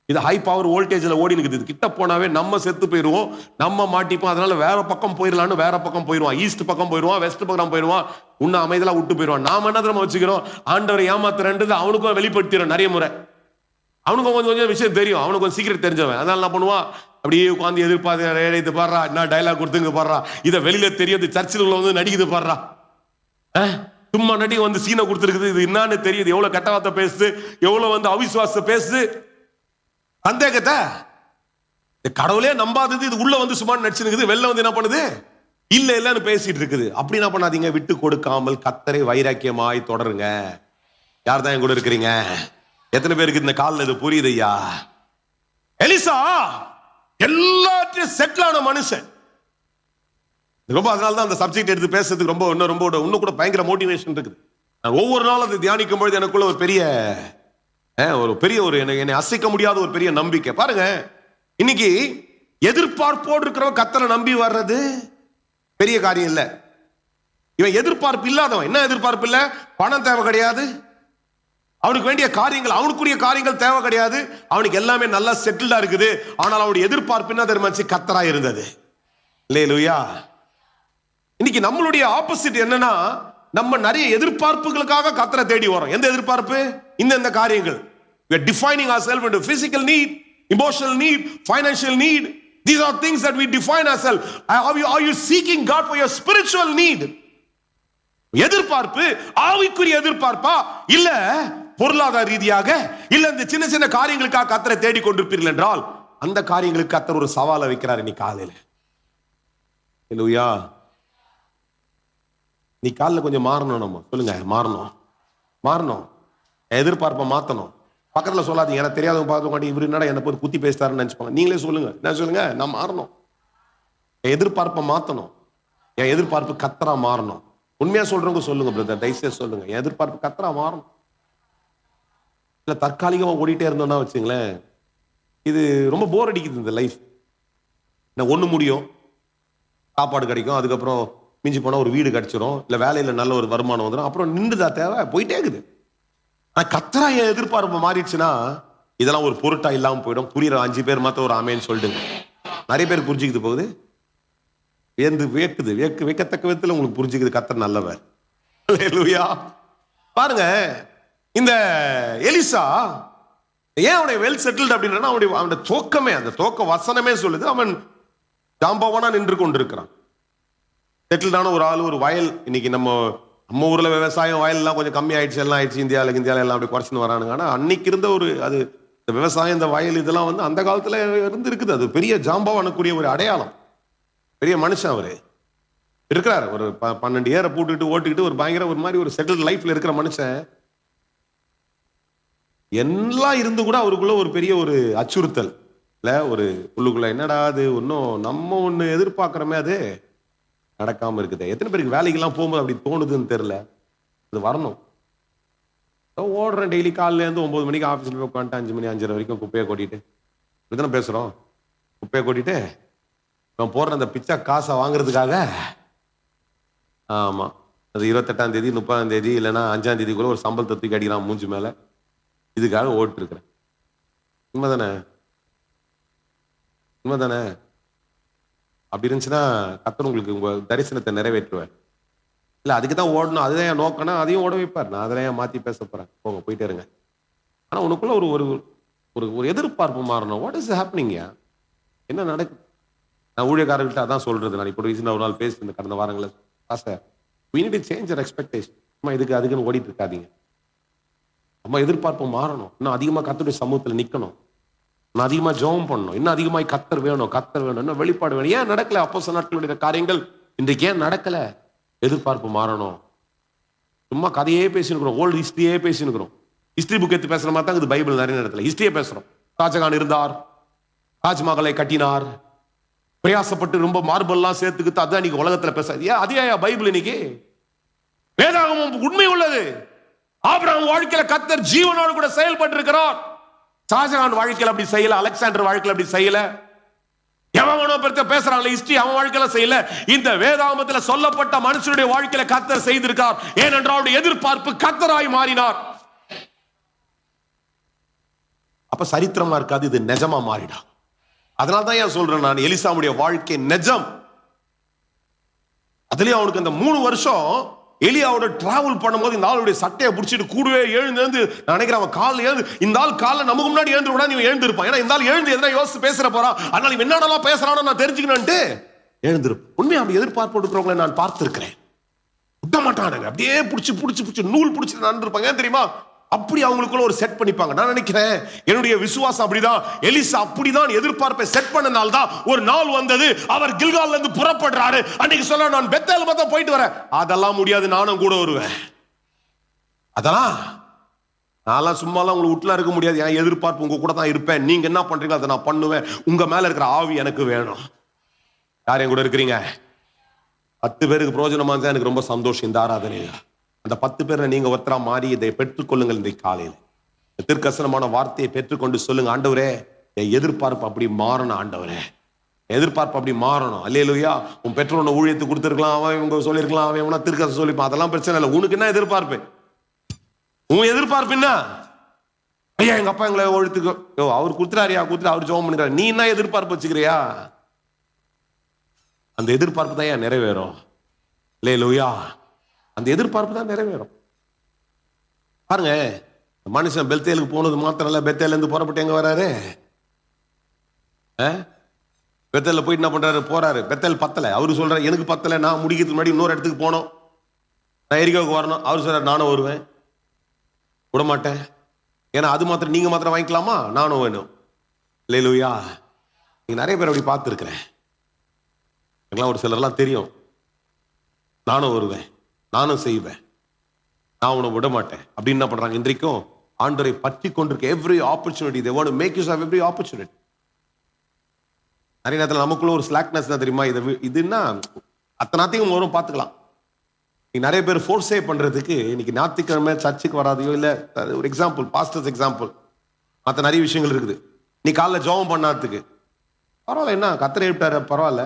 இது ஹை பவர் வோல்டேஜ்ல ஓடி நிற்குது, இது கிட்ட போனாவே நம்ம செத்து போயிடுவோம், நம்ம மாட்டிப்போம். அதனால வேற பக்கம் போயிடலான்னு வேற பக்கம் போயிடுவான், ஈஸ்ட் பக்கம் போயிடுவான், வெஸ்ட் பக்கம் போயிடுவான், உன்னை அமைதியெல்லாம் விட்டு போயிடுவான். நாம என்ன நம்ம வச்சுக்கிறோம், ஆண்டவரை ஏமாத்துறன்றது அவனுக்கும் வெளிப்படுத்திடும். நிறைய முறை அவனுக்கும் கொஞ்சம் கொஞ்சம் விஷயம் தெரியும், அவனுக்கு கொஞ்சம் சீக்கிரம் தெரிஞ்சவன். அதனால என்ன பண்ணுவான், அப்படியே உட்காந்து எதிர்பார்த்து இது பாடுறா, என்ன டைலாக் கொடுத்துங்க பாடுறா, இதை வெளியில தெரியாது, சர்ச்சில் உள்ள வந்து நடிக்குது பாடுறா, சும்மா நடி வந்து சீனை கொடுத்துருக்குது, இது என்னன்னு தெரியுது, எவ்வளவு கெட்ட வார்த்தை பேசுது, எவ்வளவு வந்து அவிசுவாச பேசுது, சந்தேகத்தை கடவுளே நம்பாதது இது உள்ள வந்து சும்மா நடிச்சிருக்குது, வெளில வந்து என்ன பண்ணுது, இல்ல இல்லன்னு பேசிட்டு இருக்குது. அப்படி என்ன பண்ணாதீங்க, விட்டு கொடுக்காமல் கர்த்தரை வைராக்கியமாய் தொடருங்க. யார் தான் என் கூட இருக்கிறீங்க? எத்தனை பேருக்கு இந்த காலில் இது புரியுது? ஐயா எலிசா எல்லாத்தையும் செட்டில் ஆன மனுஷன். ரொம்ப அதனால்தான் அந்த சப்ஜெக்ட் எடுத்து பேசுறதுக்கு ரொம்ப இன்னும் கூட பயங்கர மோட்டிவேஷன் இருக்குது. நான் ஒவ்வொரு நாளும் அதை தியானிக்கும் பொழுது எனக்குள்ள ஒரு பெரிய என்னை அசைக்க முடியாத ஒரு பெரிய நம்பிக்கை. பாருங்க, இன்னைக்கு எதிர்பார்ப்போடு இருக்கிறவன் கர்த்தரை நம்பி வர்றது பெரிய காரியம் இல்ல. இவன் எதிர்பார்ப்பு இல்லாதவன். என்ன எதிர்பார்ப்பு இல்ல? பணம் தேவை கிடையாது, அவனுக்கு வேண்டிய காரியங்கள், அவனுக்குரிய காரியங்கள் தேவை கிடையாது, அவனுக்கு எல்லாமே நல்லா செட்டில்டா இருக்குது. ஆனால் அவனுடைய எதிர்பார்ப்பு என்ன தெரியுமாச்சு? கர்த்தரா இருந்தது. அல்லேலூயா. இன்னைக்கு நம்மளுடைய ஆப்போசிட் என்னன்னா, நம்ம நிறைய எதிர்பார்ப்புகளுக்காக கர்த்தரை தேடி வரோம். எந்த எதிர்பார்ப்பு? இந்த காரியங்கள். We are defining ourselves into physical need, emotional need, financial need. These are things that we define ourselves. Are you seeking God for your spiritual need? எதிர்பார்ப்பு ஆவிக்குரிய எதிர்பார்ப்பா, இல்ல பொருளாதார ரீதியாக, இல்ல இந்த சின்ன சின்ன காரியங்களுக்காக கர்த்தரை தேடி கொண்டிருப்பீர்கள் என்றால், அந்த காரியங்களுக்கு கர்த்தர் ஒரு சவாலை வைக்கிறார் இன்னைக்கு காலையில. அல்லேலூயா. நீ காலைல கொஞ்சம் மாறணும். நம்ம சொல்லுங்க, மாறணும். எதிர்பார்ப்பை மாத்தணும். பக்கத்துல சொல்லாதீங்க, எனக்கு தெரியாதவங்க பார்த்து இவரு என்னடா என்ன போது குத்தி பேசுறாருன்னு நினைச்சுப்பாங்க. நீங்களே சொல்லுங்க, என்ன சொல்லுங்க, நான் மாறணும். என் எதிர்பார்ப்பை மாத்தணும். என் எதிர்பார்ப்பு கர்த்தரா மாறணும். உண்மையா சொல்றவங்க சொல்லுங்க பிரதர், தயவுசெய்து சொல்லுங்க, என் எதிர்பார்ப்பு கர்த்தரா மாறணும். இல்ல தற்காலிகமா ஓடிட்டே இருந்தோம்னா வச்சுங்களேன், இது ரொம்ப போர் அடிக்குது இந்த லைஃப். ஒண்ணு முடியும், சாப்பாடு கிடைக்கும், அதுக்கப்புறம் மிஞ்சி போனா ஒரு வீடு கிடைச்சிரும், இல்ல வேலையில நல்ல ஒரு வருமானம் வந்துடும், அப்புறம் நின்றுதா தேவை போயிட்டே இருக்குது. ஆனா கர்த்தரா என் எதிர்பார்ப்பு மாறிடுச்சுன்னா இதெல்லாம் ஒரு பொருட்டா இல்லாம போயிடும். புரியுற 5 பேர் மாத்த ஒரு ஆமேன்னு சொல்லிடுங்க. நிறைய பேர் புரிஞ்சுக்கிட்டு போகுது, வியக்கத்தக்க விதத்துல உங்களுக்கு புரிஞ்சுக்குது கர்த்தர் நல்லவர். அல்லேலூயா. பாருங்க, இந்த எலிசா ஏன் அவனை வெல் செட்டில்டு அப்படின்னா, அவனுடைய தோக்கமே, அந்த தோக்க வசனமே சொல்லுது, அவன் ஜாம்பவானா நின்று கொண்டிருக்கிறான். செட்டில்டான ஒரு ஆள், ஒரு வயல். இன்னைக்கு நம்ம ஊர்ல விவசாயம் வயல் எல்லாம் கொஞ்சம் கம்மி ஆயிடுச்சு, எல்லாம் ஆயிடுச்சு, இந்தியாவில எல்லாம் அப்படி குறைச்சுன்னு வரானுங்க. ஆனா அன்னைக்கு இருந்த இந்த விவசாயம், இந்த வயல், இதெல்லாம் வந்து அந்த காலத்துல இருந்து இருக்குது. அது பெரிய ஜாம்பவானுக்குரிய ஒரு அடையாளம். பெரிய மனுஷன் அவரு இருக்கிறாரு. ஒரு 12 ஏரை போட்டுக்கிட்டு ஓட்டுக்கிட்டு ஒரு பயங்கர ஒரு மாதிரி ஒரு செட்டில் லைஃப்ல இருக்கிற மனுஷன். எல்லாம் இருந்து கூட அவருக்குள்ள ஒரு பெரிய ஒரு அச்சுறுத்தல் இல்ல, ஒரு உள்ளுக்குள்ள என்னடா அது ஒன்னும் நம்ம ஒண்ணு எதிர்பார்க்கிறோமே அது நடக்காம இருக்குது. எத்தனை பேருக்கு வேலைக்கெல்லாம் போகும்போது அப்படி தோணுதுன்னு தெரியல. அது வரணும். ஓடுறேன் டெய்லி காலையில இருந்து 9 மணிக்கு ஆஃபீஸ்ல போய் உட்காந்துட்டு 5 மணி 5:30 வரைக்கும் குப்பையை கொட்டிட்டு இப்படிதானே பேசுறோம். குப்பையை கொட்டிட்டு நான் போடுற அந்த பிச்சை காசை வாங்குறதுக்காக, ஆமா, அது 28ஆம் தேதி 30ஆம் தேதி இல்லைன்னா 5ஆம் தேதிக்குள்ள ஒரு சம்பளத்தை தூக்கி அடிக்கிறான் மூஞ்சி மேல. இதுக்காக ஓட்டு இருக்கிறேன். உண்மைதானே? அப்படி இருந்துச்சுன்னா கர்த்தர் உங்களுக்கு உங்க தரிசனத்தை நிறைவேற்றுவார். இல்ல அதுக்கு தான் ஓடணும், அதுதான் என் நோக்கம்னா அதையும் ஓட வைப்பார். நான் அதெல்லாம் ஏன் மாத்தி பேச போறேன், போங்க போயிட்டே இருங்க. ஆனா உனக்குள்ள ஒரு எதிர்பார்ப்பு மாறணும். What is happening? என்ன நடக்குது? நான் ஊழியக்காரர்கிட்ட அதான் சொல்றது. நான் இப்போ ரீசெண்டாக ஒரு நாள் பேசிட்டு கடந்த வாரங்களில், sir we need to change our expectation. அம்மா அதுக்குன்னு ஓடிட்டு இருக்காதீங்க. அம்மா எதிர்பார்ப்பு மாறணும். இன்னும் அதிகமாக கர்த்தருடைய சமூகத்தில் நிற்கணும், இன்னும் அதிகமாக ஜெபம் பண்ணணும், இன்னும் அதிகமாக கர்த்தர் வேணும், இன்னும் வெளிப்பாடு வேணும். ஏன் நடக்கல அப்போஸ்தலர் நாட்களுடைய காரியங்கள் இன்றைக்கு ஏன் நடக்கல? எதிர்பார்ப்பு மாறணும். சும்மா கதையே பேசினுக்கிறோம், ஓல்டு ஹிஸ்டரியே பேசினுக்கிறோம். ஹிஸ்டரி புக் எடுத்து பேசுற மாதிரி தான் இது பைபிள். நிறைய நேரத்தில் ஹிஸ்டரியே பேசுறோம். ஷாஜகான் இருந்தார், தாஜ்மஹாலை கட்டினார், பிரயாசப்பட்டு ரொம்ப மார்பெல்லாம் சேர்த்துக்கிட்டு, அதான் இன்னைக்கு உலகத்துல பேச. ஏன் அதே பைபிள் இன்னைக்கு வேதாகமம் உண்மை உள்ளது. ஆபிரகாம் வாழ்க்கையில கர்த்தர் ஜீவனோடு கூட செயல்பட்டு இருக்கிறார். ஷாஜகான் வாழ்க்கையில அப்படி செய்யல, அலெக்சாண்டர் வாழ்க்கையில அப்படி செய்யல. எவனோ பெருத்த பேசுறாங்களே ஹிஸ்டரி, அவன் வாழ்க்கையில செய்யல. இந்த வேதாகமத்தில் சொல்லப்பட்ட மனுஷனுடைய வாழ்க்கையில கர்த்தர் செய்திருக்கார். ஏனென்றால் அவருடைய எதிர்பார்ப்பு கர்த்தராய் மாறினார். அப்ப சரித்திரமா இருக்காது, இது நிஜமா மாறிடா. அதனால தான் ஏன் சொல்றேன் நான், எலிசாவுடைய வாழ்க்கை நிஜம். அதுலயும் அவனுக்கு அந்த 3 வருஷம் எலியாவோட டிராவல் பண்ணும்போது இந்த ஆளுடைய சட்டையை பிடிச்சிட்டு கூடவே எழுந்து நான் நினைக்கிறேன் அவன் கால் எழுந்து, இந்த ஆள் காலில் நமக்கு முன்னாடி எழுந்து விட நீ எழுந்திருப்பான். ஏன்னா இந்த ஆள் எழுந்து எதனா யோசிச்சு பேசுற போறான், அதனால இவன் என்னடா பேசுறானோ நான் தெரிஞ்சுக்கணும்ட்டு எழுந்திருப்பான். உண்மையா அப்படி எதிர்பார்ப்பு இருக்கிறவங்களை நான் பார்த்திருக்கிறேன். மாட்டானுங்க. அப்படியே பிடிச்சி நூல் பிடிச்சி நடந்திருப்பாங்க. ஏன் தெரியுமா? அப்படி அவங்களுக்குள்ள ஒரு செட் பண்ணிப்பாங்க. நான் நினைக்கிறேன் என்னுடைய விசுவாசம் அப்படிதான். எலிசா அப்படிதான் எதிர்பார்ப்பை செட் பண்ணனால தான் ஒரு நாள் வந்தது, அவர் கில்கால்ல இருந்து புறப்படுறாரு. அன்னைக்கு சொல்ல, நான் பெத்தேல் மட்டும் போயிட்டு வரேன். அதெல்லாம் முடியாது, நானும் கூட வருவேன். அதெல்லாம் நான்லாம் சும்மாலாம் உங்களுக்கு வீட்டுல இருக்க முடியாது. என் எதிர்பார்ப்பு உங்க கூட தான் இருப்பேன். நீங்க என்ன பண்றீங்களோ அதை நான் பண்ணுவேன். உங்க மேல இருக்கிற ஆவி எனக்கு வேணும். யார் என் கூட இருக்கிறீங்க? 10 பேருக்கு பிரயோஜனமா இருந்தா எனக்கு ரொம்ப சந்தோஷம் இந்த ஆராதனையில. அந்த 10 பேரை நீங்க ஒருத்தரா மாறி இதை பெற்றுக்கொள்ளுங்கள். இந்த காலையில் தீர்க்கதரிசனமான வார்த்தையை பெற்றுக்கொண்டு சொல்லுங்க, ஆண்டவரே என் எதிர்பார்ப்பு அப்படி மாறணும். ஆண்டவரே எதிர்பார்ப்பு அப்படி மாறணும். அல்லேலூயா. உன் பெற்றோர் ஊழியத்துக்கு கொடுத்துருக்கலாம், அவன் இவங்க சொல்லிருக்கலாம், அவன் தீர்க்கதரிசனம் சொல்லிப்பான். அதெல்லாம் பிரச்சனை இல்லை. உனக்கு என்ன எதிர்பார்ப்பு? உன் எதிர்பார்ப்பு என்ன? ஐயா எங்க அப்பா எங்களை ஒழுத்துக்கு அவர் கொடுத்துறாரியா, கொடுத்துட்டு அவர் ஜெபம் பண்ணிக்கிறார். நீ என்ன எதிர்பார்ப்பு வச்சுக்கிறியா? அந்த எதிர்பார்ப்பு தான் ஏன் நிறைவேறும். அல்லேலூயா. அந்த எதிர்பார்ப்பு தான் நிறைவேறும். பாருங்க, மனுஷன் பெத்தேலுக்கு போனது மாத்திரம் இல்ல, பெத்தேல இருந்து புறப்பட்டு எங்க வராரு? பெத்தேல போயிட்டு என்ன பண்றாரு? போறாரு. பெத்தேல் பத்தல. அவரு சொல்றாரு எனக்கு பத்தல, நான் முடிக்கிறதுக்கு முன்னாடி இன்னொரு இடத்துக்கு போனோம், நான் எரிகோவுக்கு வரணும். அவரு சொல்றாரு நானும் வருவேன். விட மாட்டேன். ஏன்னா அது மாத்திரம் நீங்க மாத்திரம் வாங்கிக்கலாமா? நானும் வேணும். அல்லேலூயா. நீங்க நிறைய பேர் அப்படி பார்த்துருக்கிறேன். எனக்குலாம் ஒரு சிலர்லாம் தெரியும். நானும் வருவேன், நானும் செய்வேன், நான் உன்னை விட மாட்டேன் அப்படின்னு என்ன பண்றாங்க? இன்றைக்கும் ஆண்டவரை பற்றி கொண்டிருக்க every opportunity, they want to make use of every opportunity. நிறைய நேரத்தில் நமக்குள்ள ஒரு ஸ்லாக்னஸ் தான் தெரியுமா? இதுன்னா அத்தனாத்தையும் வரும் பார்த்துக்கலாம். நிறைய பேர் ஃபோர்ஸே பண்றதுக்கு இன்னைக்கு ஞாயிற்றுக்கிழமை சர்ச்சுக்கு வராதையோ இல்ல, ஒரு எக்ஸாம்பிள், பாஸ்டர்ஸ் எக்ஸாம்பிள், மற்ற நிறைய விஷயங்கள் இருக்குது. நீ காலைல ஜெபம் பண்ணாததுக்கு பரவாயில்ல, என்ன கத்தரை எழுப்பிட்டாரு பரவாயில்ல.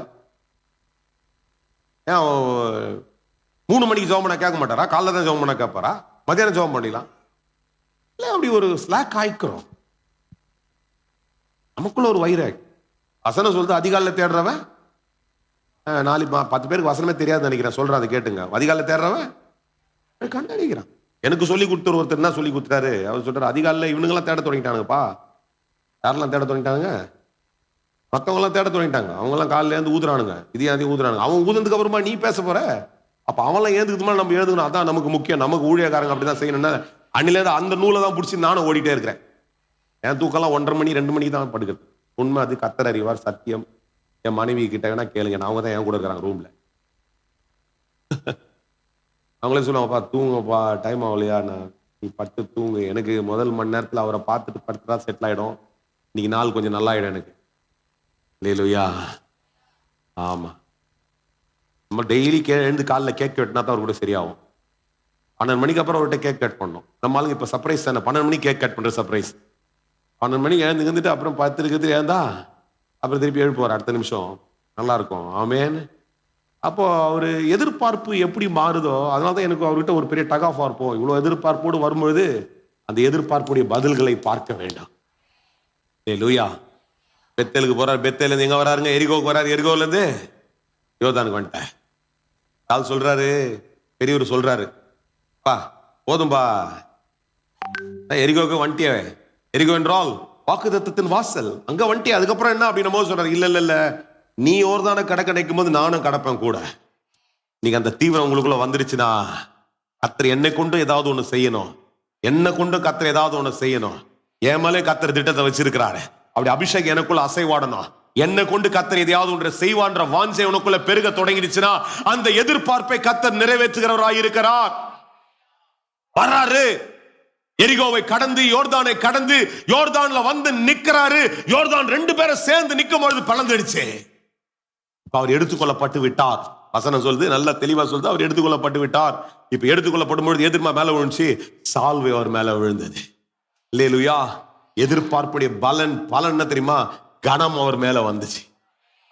ஏன் 3 மணிக்கு ஜெபம் பண்ண கேட்க மாட்டாரா? காலைல தான் ஜெபம் பண்ண கேட்பாரா? மதியானம் ஜெபம் பண்ணிடலாம். இல்லை, அப்படி ஒரு ஸ்லாக் ஆயிக்கிறோம். நமக்குள்ள ஒரு வைராக். வசனம் சொல்றது அதிகாலையில் தேடுறவன் 10 பேருக்கு வசனமே தெரியாது நினைக்கிறேன். சொல்றேன், அதை கேட்டுங்க. அதிகாலையில் தேடுறவன் கண்டடிக்கிறான். எனக்கு சொல்லி கொடுத்துரு ஒருத்தர் என்ன சொல்லி கொடுத்தாரு? அவர் சொல்றாரு அதிகாலையில் இவனுங்கெல்லாம் தேட தொடங்கிட்டானுங்கப்பா. யாரெல்லாம் தேட தொடங்கிட்டாங்க? மற்றவங்களாம் தேட தொடங்கிட்டாங்க. அவங்கெல்லாம் காலையில இருந்து ஊதுறானுங்க, இதையும் ஊதுறானுங்க. அவன் ஊதுனதுக்கு அப்புறமா நீ பேச போற? அப்ப அவன்லாம் ஏந்துக்கு மேலே நம்ம எழுதுக்கணும். அதான் நமக்கு முக்கியம். நமக்கு ஊழியக்காரங்க அப்படிதான் செய்யணும்னா அன்னிலேருந்து அந்த நூலை தான் பிடிச்சி நானும் ஓடிட்டே இருக்கிறேன். என் தூக்கெல்லாம் 1:30 மணி 2 மணிக்கு தான் படுக்கிறது. உண்மை அது. கர்த்தர் அறிவார், சத்தியம். என் மனைவி கிட்ட வேணா கேளுங்க, அவங்க தான் என் கூட இருக்கிறாங்க ரூம்ல. அவங்களே சொல்லுவாங்கப்பா தூங்கப்பா, டைம் ஆகலையா, நீ பட்டு தூங்கு. எனக்கு முதல் மணி நேரத்தில் அவரை பார்த்துட்டு படுத்துட்டா செட்டில் ஆகிடும். இன்னைக்கு நாள் கொஞ்சம் நல்லா ஆகிடும் எனக்கு. இல்லையா? ஆமா. நம்ம டெய்லி எழுந்து காலைல கேக் வெட்டினா தான் அவர் கூட சரியாகும். 12 மணிக்கு அப்புறம் அவர்கிட்ட கேக் கட் பண்ணோம். நம்ம ஆளுங்க இப்போ சர்ப்ரைஸ் தானே, 12 மணிக்கு கேக் கட் பண்ணுற சர்ப்ரைஸ். 12 மணிக்கு எழுந்துக்கிட்டு அப்புறம் 10 இருக்குது எழுந்தா அப்புறம் திருப்பி எழுப்புவார் அடுத்த நிமிஷம். நல்லா இருக்கும். ஆமேன். அப்போ அவர் எதிர்பார்ப்பு எப்படி மாறுதோ அதனால தான் எனக்கு அவர்கிட்ட ஒரு பெரிய டக் ஆஃப் பார்ப்போம். இவ்வளோ எதிர்பார்ப்போடு வரும்பொழுது அந்த எதிர்பார்ப்புடைய பதில்களை பார்க்க வேண்டாம். லூயா. பெத்தேலுக்கு போறாரு, பெத்தேலேருந்து எங்க வராருங்க? எரிகோவுக்கு வராரு, எரிகோவிலேருந்து யோர்தானுக்கு வந்துட்டேன். ஆள் சொல்றாரு, பெரியவர் சொல்றாரு, பா போதும்பா, எரிகோவுக்கு வந்துட்டியே. எரிகோ என்றால் வாக்குத்தத்தத்தின் வாசல், அங்க வந்துட்டியே. அதுக்கப்புறம் என்ன அப்படின்னு போது சொல்றாரு, இல்ல இல்ல இல்ல, நீ யோர்தானை கடக்கும் போது நானும் கடப்பேன் கூட. நீங்க அந்த தீவிரம் உங்களுக்குள்ள வந்துருச்சுன்னா கர்த்தர் என்னை கொண்டு ஏதாவது ஒண்ணு செய்யணும், என்னை கொண்டு கர்த்தர் ஏதாவது ஒண்ணு செய்யணும். என் மேலே கர்த்தர் திட்டத்தை வச்சிருக்கிறாரு. அப்படி அபிஷேக் எனக்குள்ள அசைவாடணும். என்னை கொண்டு கர்த்தர் எதையாவது ஒன்று செய்வான்ற வாஞ்சை உனக்குள்ள பெருக தொடங்கிடுச்சுன்னா அந்த எதிர்பார்ப்பை கர்த்தர் நிறைவேற்றுகிறவராய் இருக்கிறார். வர்றாரு, எரிகோவை கடந்து யோர்தானை கடந்து யோர்தான்ல வந்து நிக்கிறாரு. யோர்தான் 2 பேரும் சேர்ந்து நிக்கும் பொழுது பலந்துடுச்சு. அவர் எடுத்துக்கொள்ளப்பட்டு விட்டார். வசனம் சொல்லுது, நல்ல தெளிவா சொல்லுது, அவர் எடுத்துக்கொள்ளப்பட்டு விட்டார். இப்ப எடுத்துக்கொள்ளப்படும் பொழுது எதிர்மா மேல விழுந்துச்சு, சால்வை அவர் மேல விழுந்தது. அல்லேலூயா. எதிர்பார்ப்புடைய பலன் என்ன தெரியுமா? கனம் அவர் மேல வந்துச்சு.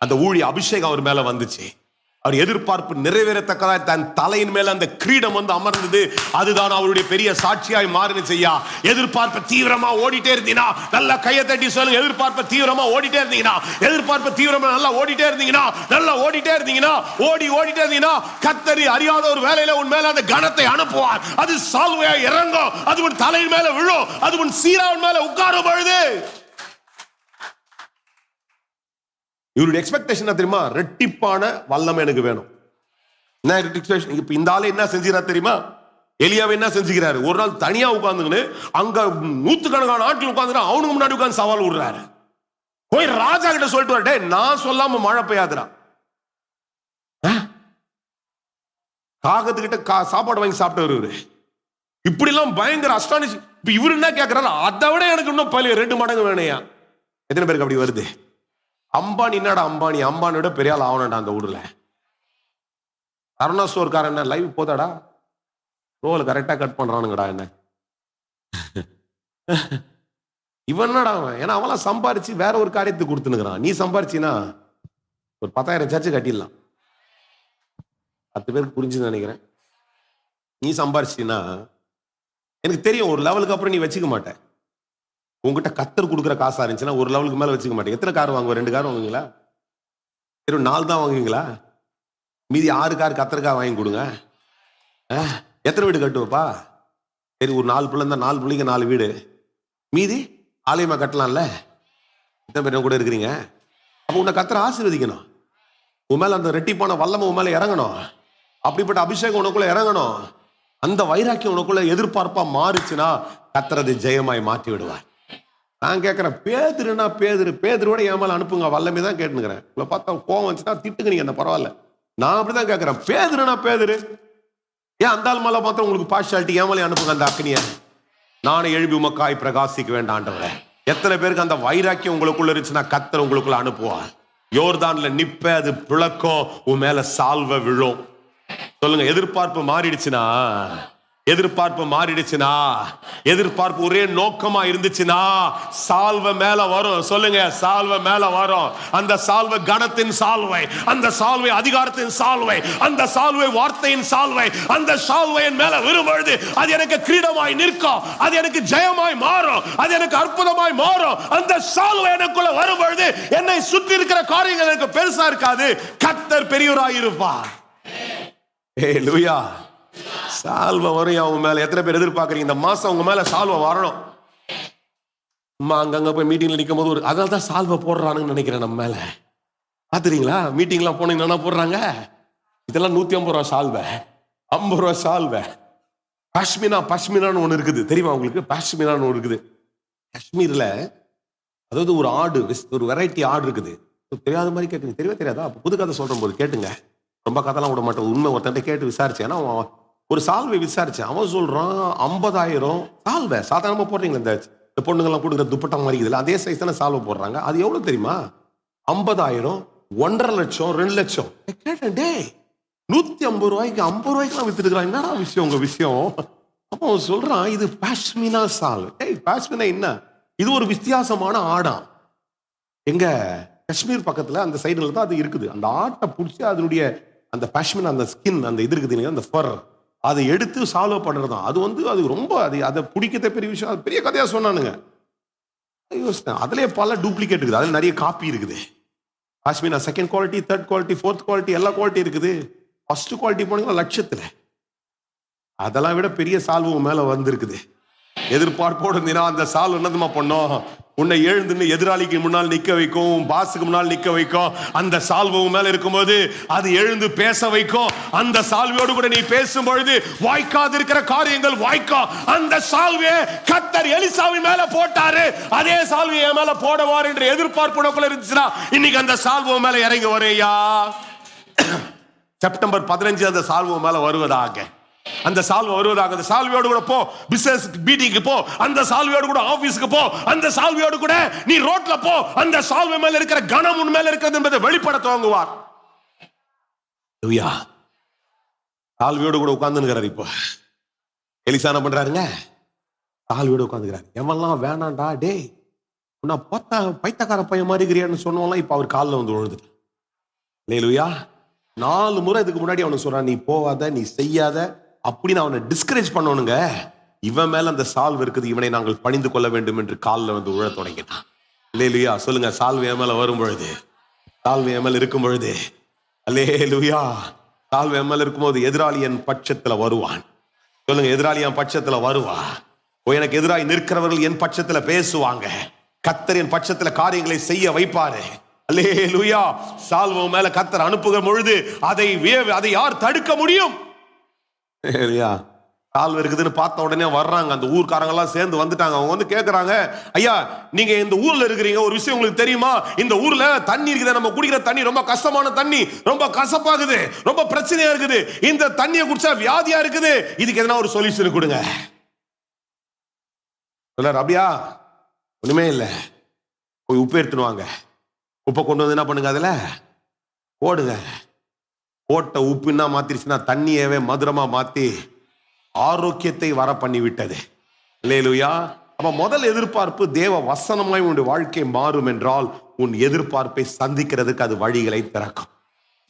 அந்த ஊழிய அபிஷேகம் அவர் மேல வந்துச்சு. அவர் எதிர்பார்ப்பு நிறைவேறத்தக்கதாய் தன் தலையின் மேல அந்த கிரீடம் வந்து அமர்ந்தது. அதுதான் அவருடைய பெரிய சாட்சியாய் மாறினுச்சு. ஐயா, எதிர்பார்ப்பு தீவிரமா ஓடிட்டே இருந்தீங்கன்னா நல்லா கையை தட்டி சொல்லுங்க. எதிர்பார்ப்பு தீவிரமா ஓடிட்டே இருந்தீங்கன்னா, எதிர்பார்ப்பு தீவிரமா நல்லா ஓடிட்டே இருந்தீங்கன்னா, நல்லா ஓடிட்டே இருந்தீங்கன்னா, ஓடிட்டே இருந்தீங்கன்னா கர்த்தர் அறியாத ஒரு வேலையில உன் மேல அந்த கனத்தை அனுப்புவார். அது சால்வையா இறங்கும், அது உன் தலையின் மேல விழும், அது உன் சீராவின் மேல உட்காரும் பொழுது இவருடைய எக்ஸ்பெக்டேஷன் தெரியுமா? ரெட்டிப்பான வல்லமை எனக்கு வேணும். இப்ப இந்த ஆளு என்ன செஞ்சுக்கிறார் தெரியுமா? எலியாவை என்ன செஞ்சுக்கிறாரு? ஒரு நாள் தனியா உட்கார்ந்துன்னு அங்க நூத்துக்கணக்கான ஆட்கள் உட்கார்ந்து அவனுக்கு முன்னாடி உட்கார்ந்து சவால் விடுறாரு. போய் ராஜா கிட்ட சொல்லிட்டு வரட்டே, நான் சொல்லாம மழை பெய்யாதுரா. காகத்துக்கிட்ட சாப்பாடு வாங்கி சாப்பிட்டு வருவாரு. இப்படி எல்லாம் பயங்கர அஸ்டானிஷ். இப்ப இவரு என்ன கேட்கிறாரு? அதை விட எனக்கு இன்னும் 2 மடங்கு வேணையா. எத்தனை பேருக்கு அப்படி வருது? அம்பானி என்னடா அம்பானி? அம்பானியோட பெரிய ஆள் ஆகணும்டா அந்த ஊர்ல. அருணா ஸ்டோர்காரன் என்ன லைவ் போதாடா? ரோல் கரெக்டா கட் பண்றானுங்கடா என்ன. இவன் என்னடா அவன்? ஏன்னா அவெல்லாம் சம்பாரிச்சு வேற ஒரு காரியத்துக்கு கொடுத்துனுக்குறான். நீ சம்பாரிச்சினா ஒரு 10,000 சர்ச்சு கட்டிடலாம். 10 பேருக்கு புரிஞ்சுன்னு நினைக்கிறேன். நீ சம்பாரிச்சினா எனக்கு தெரியும் ஒரு லெவலுக்கு அப்புறம் நீ வச்சுக்க மாட்டேன். உங்ககிட்ட கத்தர் கொடுக்குற காசா இருந்துச்சுன்னா ஒரு லெவலுக்கு மேல வச்சுக்க மாட்டேன். எத்தனை கார் வாங்குவோம்? 2 கார் வாங்குவீங்களா? 4 தான் வாங்குவீங்களா? மீதி 6 கார் கத்தருக்கா வாங்கி கொடுங்க. எத்தனை வீடு கட்டுவப்பா? சரி, ஒரு 4 பிள்ளை இருந்தா 4 பிள்ளைங்க 4 வீடு. மீதி ஆலயமா கட்டலாம்ல. எத்தனை பேர் கூட இருக்கிறீங்க? அப்ப உன்னை கத்தரை ஆசீர்வதிக்கணும். உன் மேல அந்த ரெட்டிப்பான வல்லமை உன் மேல இறங்கணும். அப்படிப்பட்ட அபிஷேகம் உனக்குள்ள இறங்கணும். அந்த வைராக்கியம் உனக்குள்ள எதிர்பார்ப்பா மாறிச்சுன்னா கத்தரது ஜெயமாய் மாற்றி விடுவார். நான் கேட்கிறேன், பேதுருன்னா பேதுருவோட என் மேல அனுப்புங்க, வல்லமே தான் கேட்டுக்கிறேன். உங்களை பார்த்தா கோவம் வந்துச்சுன்னா திட்டுங்க, நீங்க என்ன பரவாயில்ல. நான் அப்படிதான் கேட்கிறேன், பேதுருன்னா பேதுரு ஏன் அந்த ஆள் மேல பார்த்தா உங்களுக்கு பார்ஷாலிட்டி? ஏன் மேலே அனுப்புங்க அந்த அக்னிய. நானும் எழுப்பி உமக்காய் பிரகாசிக்க வேண்டாம் ஆண்டவரே. எத்தனை பேருக்கு அந்த வைராக்கியம் உங்களுக்குள்ள இருந்துச்சுன்னா கத்தர் உங்களுக்குள்ள அனுப்புவார். யோர்தான்ல நிப்ப, அது பிளக்கும், உன் மேல சால்வ விழும். சொல்லுங்க, எதிர்பார்ப்பு மாறிடுச்சுன்னா, எதிர்பார்ப்பு ஒரே நோக்கமா இருந்துச்சுன்னா சால்வ மேல வரும். சொல்லுங்க, சால்வ மேல வரும். அந்த சால்வ கணத்தின் சால்வை, அந்த சால்வை அதிகாரத்தின் சால்வை, அந்த சால்வை வார்த்தையின் சால்வை, அந்த சால்வை என் மேல வரும்பொழுது அது எனக்கு கிரீடமாய் நிற்கும், அது எனக்கு ஜெயமாய் மாறும், அது எனக்கு அற்புதமாய் மாறும். அந்த சால்வை எனக்குள்ள வரும்பொழுது என்னை சுற்றி இருக்கிற காரியங்கள் எனக்கு பெருசா இருக்காது. கர்த்தர் பெரியவராய் இருப்பார். ஹalleluya. சால்வ வரும் அவங்க மேல. எத்தனை பேர் எதிர்பார்க்கறீங்க இந்த மாசம் உங்க மேல சால்வ வரணும்? அம்மா அங்கங்க போய் மீட்டிங்ல நிக்கும் போது அதனால தான் சால்வ போடுறானுன்னு நினைக்கிறேன் நம்ம மேல. பாத்துறீங்களா? மீட்டிங்லாம் போனீங்கன்னா போடுறாங்க. இதெல்லாம் 150 ரூபா சால்வ, 50 ரூபா சால்வ. பஷ்மினான்னு ஒண்ணு இருக்குது தெரியுமா உங்களுக்கு? பஷ்மினான்னு ஒண்ணு இருக்குது காஷ்மீர்ல. அதாவது ஒரு ஆடு, ஒரு வெரைட்டி ஆடு இருக்குது. தெரியாத மாதிரி கேட்குங்க. தெரியவே தெரியாதா? புது கதை சொல்ற போது கேட்டுங்க. ரொம்ப கதைலாம் விட மாட்டேன். உண்மை ஒருத்தன் கேட்டு விசாரிச்சேன். ஏன்னா ஒரு சால்வை விசாரிச்சேன். அவன் சொல்றான் 50,000 சால்வை. சாதாரணமா போடுறீங்களா இந்த பொண்ணுங்கெல்லாம் கொடுக்குற துப்பட்டா மாதிரி இருக்குதுல்ல, அதே சைஸ் தானே சால்வை போடுறாங்க. அது எவ்வளவு தெரியுமா? 50,000, 1.5 லட்சம், 2 லட்சம். கேட்டேன், டே 150 ரூபாய்க்கு 50 ரூபாய்க்குலாம் வித்துருக்கான். என்னடா விஷயம் உங்க விஷயம்? அப்போ அவன் சொல்றான், இது பாஷ்மினா சால்வை. டேய், பாஷ்மினா என்ன? இது ஒரு வித்தியாசமான ஆடாம். எங்க காஷ்மீர் பக்கத்துல அந்த சைடுல தான் அது இருக்குது. அந்த ஆட்டை பிடிச்சி அதனுடைய அந்த பாஷ்மினா, அந்த ஸ்கின், அந்த இது இருக்குது, அந்த ஃபர், அதை எடுத்து சால்வ் பண்றதுதான். அது ரொம்ப அதை பிடிக்கத பெரிய விஷயம். அது பெரிய கதையா சொன்னானுங்க. யோசித்தேன், அதுலயே பல டூப்ளிகேட் இருக்குது. அதுல நிறைய காப்பி இருக்குது. Pashmina second quality, third quality, fourth quality, எல்லா குவாலிட்டி இருக்குது. ஃபர்ஸ்ட் குவாலிட்டி போனீங்கன்னா லட்சத்துல. அதெல்லாம் விட பெரிய சால்வு மேல வந்திருக்குது. எதிர்பார்ப்போடு இருந்தீங்கன்னா அந்த சால்வு என்னதுமா பண்ணோம்? உன்னை எழுந்துன்னு எதிராளிக்கு முன்னால் நிக்க வைக்கும், பாஸுக்கு முன்னால் நிக்க வைக்கும். அந்த சால்வு மேல இருக்கும்போது அது எழுந்து பேச வைக்கும். அந்த சால்வையோடு கூட நீ பேசும் பொழுது வாய்க்காது இருக்கிற காரியங்கள் வாய்க்கும். அந்த சால்வையை கர்த்தர் எலிசாவின் மேல போட்டாரு, அதே சால்வையை என் மேல போடுவார் என்ற எதிர்பார்ப்பு உனக்குள்ள இருந்துச்சுன்னா இன்னைக்கு அந்த சால்வு மேல இறங்கி வரையா. செப்டம்பர் 15 அந்த சால்வு மேல வருவதாக, அந்த சால்வை வருவதாக. அந்த சால்வையோடு கூட போ, பிசினஸ் மீட்டிங்க்கு போ, அந்த சால்வையோடு கூட ஆபீஸ்க்கு போ, அந்த சால்வையோடு கூட நீ ரோட்ல போ. அந்த சால்வை மேல இருக்கிற கணம் உன் மேல இருக்கிறது என்பதை வெளிப்பட துவங்குவார். சால்வையோடு கூட உட்கார்ந்துக்கிறார். இப்போ எலிசா என்ன பண்றாருங்க? சால்வையோடு உட்கார்ந்துக்கிறாரு. எவெல்லாம் வேணாண்டா டே உன்னை பார்த்தா பைத்தக்கார பையன் மாதிரி இருக்கிறியான்னு சொன்னவெல்லாம் இப்ப அவர் காலில் வந்து விழுந்துட்டு. அல்லேலூயா. 4 முறை இதுக்கு முன்னாடி அவனுக்கு சொல்றான், நீ போகாத, நீ செய்யாத அப்படின்னு அவனை டிஸ்கரேஜ் பண்ணணுங்க. இவன் மேல அந்த சால்வ் இருக்குது, இவனை நாங்கள் பணிந்து கொள்ள வேண்டும் என்று காலில் வந்து உழ தொடங்கினான். அல்லேலூயா. சொல்லுங்க, சால்வை என் மேல வரும் பொழுது, சால்வை என் மேல இருக்கும் பொழுது, அல்லேலூயா, சால்வை என் மேல இருக்கும்போது எதிராளி என் பட்சத்துல வருவான். சொல்லுங்க, எதிராளி என் பட்சத்துல வருவா. எனக்கு எதிராக நிற்கிறவர்கள் என் பட்சத்துல பேசுவாங்க. கர்த்தர் என் பட்சத்துல காரியங்களை செய்ய வைப்பாரு. அல்லேலூயா. சால்வோ மேல கர்த்தர் அனுப்புகிற பொழுது அதை யார் தடுக்க முடியும்? சால்வ் இருக்குதுன்னு பார்த்த உடனே வர்றாங்க, அந்த ஊர்க்காரங்க எல்லாம் சேர்ந்து வந்துட்டாங்க. அவங்க வந்து கேட்கறாங்க, ஐயா நீங்க இந்த ஊர்ல இருக்கிறீங்க, ஒரு விஷயம் உங்களுக்கு தெரியுமா? இந்த ஊர்ல தண்ணி இருக்குது, நம்ம குடிக்கிற தண்ணி ரொம்ப கஷ்டமான தண்ணி, ரொம்ப கசப்பாகுது, ரொம்ப பிரச்சனையா இருக்குது, இந்த தண்ணியை குடிச்சா வியாதியா இருக்குது, இதுக்கு எதனா ஒரு சொல்யூஷன் கொடுங்க. அப்படியா? ஒண்ணுமே இல்ல, போய் உப்பு எடுத்துடுவாங்க. உப்பை கொண்டு வந்து என்ன பண்ணுங்க, அதுல போடுங்க. போட்ட உப்பு என்ன மாத்திருச்சுன்னா தண்ணியவே மதுரமா மாத்தி ஆரோக்கியத்தை வர பண்ணி விட்டது. அல்லேலூயா. அப்ப முதல் எதிர்பார்ப்பு, தேவ வசனமாய் உன்னுடைய வாழ்க்கை மாறும் என்றால் உன் எதிர்பார்ப்பை சந்திக்கிறதுக்கு அது வழிகளை திறக்கும்,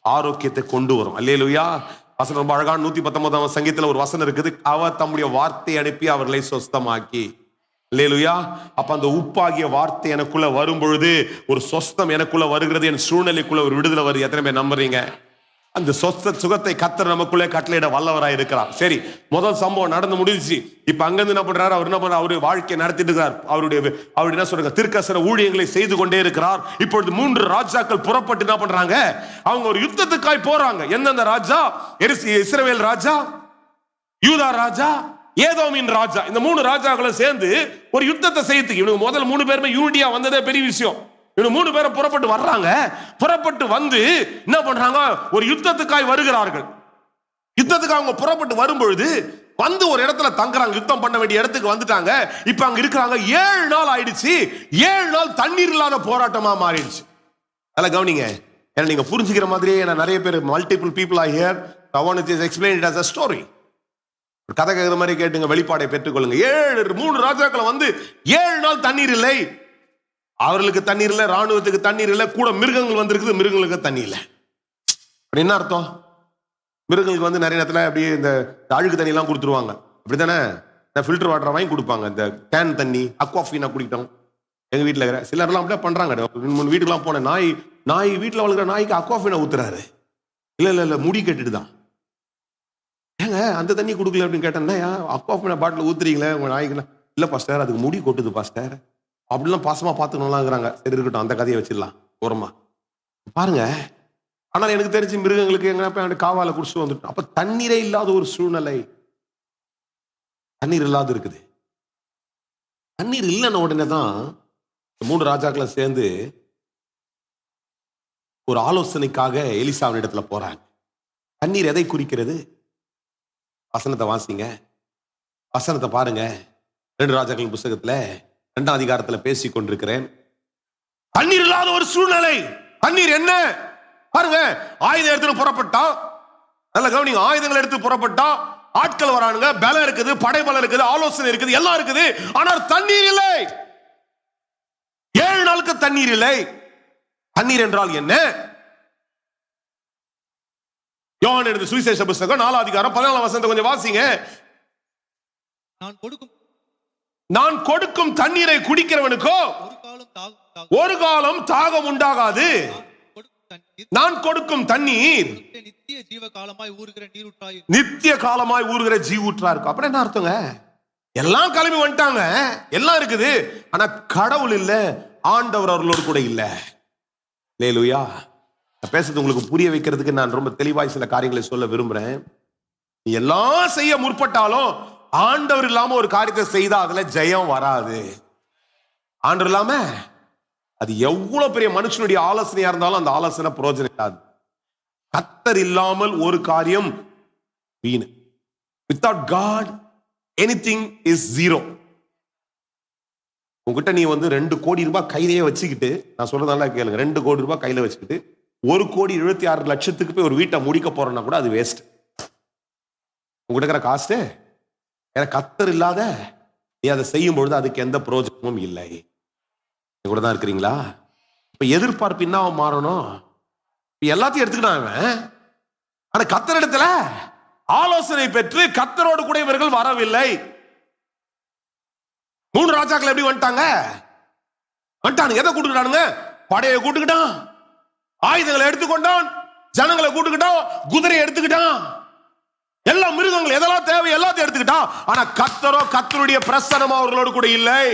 ஆரோக்கியத்தை கொண்டு வரும். அல்லேலூயா. வசனம் ரொம்ப அழகான 119 சங்கீதத்துல ஒரு வசனம் இருக்குது, அவர் தம்முடைய வார்த்தை அனுப்பி அவர்களை சொஸ்தமாக்கி. அல்லேலூயா. அப்ப அந்த உப்பாகிய வார்த்தை எனக்குள்ள வரும் பொழுது ஒரு சொஸ்தம் எனக்குள்ள வருகிறது, என் சூழ்நிலைக்குள்ள ஒரு விடுதலை வருது. எத்தனை பேர் நம்புறீங்க? அந்த சுகத்தை கர்த்தர் நமக்குள்ளே கட்டளையிட வல்லவராய் இருக்கிறார். சரி, முதல் சம்பவம் நடந்து முடிஞ்சிச்சு. இப்ப அங்கிருந்து என்ன பண்றாரு? அவர் என்ன பண்றாரு? அவருடைய வாழ்க்கையை நடத்திட்டு இருக்கிறார். அவருடைய என்ன சொல்றாங்க, தீர்க்கதரிசன ஊழியங்களை செய்து கொண்டே இருக்கிறார். இப்பொழுது 3 ராஜாக்கள் புறப்பட்டு என்ன பண்றாங்க? அவங்க ஒரு யுத்தத்துக்காய் போறாங்க. எந்தெந்த ராஜா? இஸ்ரவேல் ராஜா, யூதா ராஜா, ஏதோமின் ராஜா. இந்த 3 ராஜாக்களும் சேர்ந்து ஒரு யுத்தத்தை செய்யறதுக்கு, இவங்க முதல் 3 பேருமே யூனிட்டியா வந்ததே பெரிய விஷயம். இவங்க 3 பேரும் புறப்பட்டு வர்றாங்க. புறப்பட்டு வந்து என்ன பண்றாங்க? ஒரு யுத்தத்துக்காய் வருகிறார்கள். யுத்தத்துக்கு அவங்க புறப்பட்டு வரும் பொழுது வந்து ஒரு இடத்துல தங்குறாங்க. யுத்தம் பண்ண வேண்டிய இடத்துக்கு வந்துட்டாங்க. இப்ப அங்க இருக்கிறாங்க. 7 நாள் ஆயிடுச்சு. 7 நாள் தண்ணீர் இல்லாத போராட்டமா மாறிடுச்சு. அதெல்லாம் கவனிங்க. ஏன்னா நீங்க புரிஞ்சுக்கிற மாதிரியே நிறைய பேர், multiple people are here. I want to just explain it as a story. கதை கேட்கிற மாதிரி கேட்டுங்க, வெளிப்பாடை பெற்றுக்கொள்ளுங்க. 3 ராஜாக்களை வந்து 7 நாள் தண்ணீர் இல்லை. அவர்களுக்கு தண்ணீர் இல்லை, ராணுவத்துக்கு தண்ணீர் இல்லை, கூட மிருகங்கள் வந்திருக்குது, மிருகங்களுக்கு தண்ணி இல்லை. என்ன அர்த்தம்? மிருகங்களுக்கு வந்து நிறைய நேரத்தில் அப்படியே இந்த அழுக்கு தண்ணி எல்லாம் கொடுத்துருவாங்க, அப்படித்தானே? ஃபில்டர் வாட்டர் வாங்கி கொடுப்பாங்க. இந்த கேன் தண்ணி, அக்வாஃபி நான் குடிக்கிட்டோம். எங்க வீட்டில் இருக்கிற சிலர்லாம் அப்படியே பண்றாங்க. 2-3 வீட்டுக்குலாம் போனேன். நாய் வீட்டில் வளர்க்குற நாய்க்கு அக்வாஃபினா ஊத்துறாரு. இல்ல முடி கெட்டுட்டு தான். ஏங்க அந்த தண்ணி கொடுக்கல அப்படின்னு கேட்டேன்னா, அக்வாஃபினா பாட்டில் ஊத்துறீங்களே உங்க நாய்க்குன்னா, இல்ல பாஸ்டர் அதுக்கு முடி கொட்டுது பாஸ்டர், அப்படிலாம் பாசமா பார்த்துக்கணும்லாங்கிறாங்க. சரி இருக்கட்டும், அந்த கதையை வச்சிடலாம் ஓரமா. பாருங்க, ஆனால் எனக்கு தெரிஞ்சு மிருகங்களுக்கு எங்க காவால குடிச்சு வந்துட்டோம். அப்ப தண்ணீரே இல்லாத ஒரு சூழ்நிலை, தண்ணீர் இல்லாத இருக்குது. தண்ணீர் இல்லைன்ன உடனே தான் 3 ராஜாக்களை சேர்ந்து ஒரு ஆலோசனைக்காக எலிசாவின் இடத்துல போறாங்க. தண்ணீர் எதை குறிக்கிறது? வசனத்தை வாசிங்க, வசனத்தை பாருங்க. 2 ராஜாக்களின் புத்தகத்துல 2ஆம் அதிகாரத்துல பேசிக் கொண்டிருக்கிறேன். தண்ணீர் இல்லாத ஒரு சூழ்நிலை. தண்ணீர் என்ன பாருங்க. ஆயுதம் எடுத்து புறப்பட்டா, நல்ல கவனிங்க, ஆயுதங்கள் எடுத்து புறப்பட்டா ஆட்கள் வரானுங்க, பலம் இருக்குது, படைபலம் இருக்குது, ஆலோசனை இருக்குது, எல்லாம் இருக்குது. ஆனால் தண்ணீர் இல்லை. 7 நாளுக்கு தண்ணீர் இல்லை. தண்ணீர் என்றால் என்ன? யோவான் எழுதின சுவிசேஷ புத்தகம் 4ஆம் அதிகாரம் 14ஆம் வசனத்தை கொஞ்சம் வாசிங்க. நான் கொடுக்கும் தண்ணீரை குடிக்கிறவனுக்கோ ஒரு காலம் தாகம் உண்டாகாது. நான் கொடுக்கும் தண்ணீர் நித்திய காலமாய் ஊறுகிற ஜீவூற்றா இருக்கும். அப்படி என்ன அர்த்தங்க? எல்லாம் கிளம்பி வந்துட்டாங்க, எல்லாம் இருக்குது, ஆனா கடவுள் இல்ல, ஆண்டவர் அவர்களோடு கூட இல்ல. அல்லேலூயா. பேசுறது உங்களுக்கு புரிய வைக்கிறதுக்கு நான் ரொம்ப தெளிவாய் சில காரியங்களை சொல்ல விரும்புறேன். எல்லாம் செய்ய முற்பட்டாலும் ஆண்டவர் இல்லாம ஒரு காரியத்தை செய்தா அதுல ஜெயம் வராது. ஆண்டவர் இல்லாம அது எவ்வளவு பெரிய மனுஷனுடைய ஆலோசனையா இருந்தாலும் அந்த ஆலோசனை பிரயோஜனம் இல்லாது. கர்த்தர் இல்லாமல் ஒரு காரியம் வீண். Without God anything is zero. உங்ககிட்ட நீ வந்து 2 கோடி ரூபாய் கையிலேயே வச்சுக்கிட்டு, நான் சொல்றதெல்லாம் கேளுங்க, 2 கோடி ரூபாய் கையில வச்சுக்கிட்டு 1,76,00,000 போய் ஒரு வீட்டை முடிக்க போறோம்னா கூட அது வேஸ்ட். உங்ககிட்ட இருக்கிற காசு, ஏன்னா கர்த்தர் இல்லாத நீ அதை செய்யும் பொழுது அதுக்கு எந்த பிரயோஜனமும் இல்லை. கூட தான் இருக்கிறீங்களா? இப்ப எதிர்பார்ப்பு என்ன மாறணும்? எல்லாத்தையும் எடுத்துக்கிட்டாங்க. ஆனா கர்த்தர் இடத்துல ஆலோசனை பெற்று கர்த்தரோடு கூட இவர்கள் வரவில்லை. 3 ராஜாக்கள் எப்படி வந்துட்டாங்க? எதை கூட்டுக்கிட்டானுங்க? படையை கூட்டுக்கிட்டான், ஆயுதங்களை எடுத்துக்கொண்டான், ஜனங்களை கூட்டுக்கிட்டான், குதிரையை எடுத்துக்கிட்டான், எல்லா மிருகங்கள் எதெல்லாம் தேவை எல்லாத்தையும் எடுத்துக்கிட்டான். ஆனா கர்த்தரோ, கர்த்தருடைய பிரசன்னம் அவர்களோடு கூட இல்லை.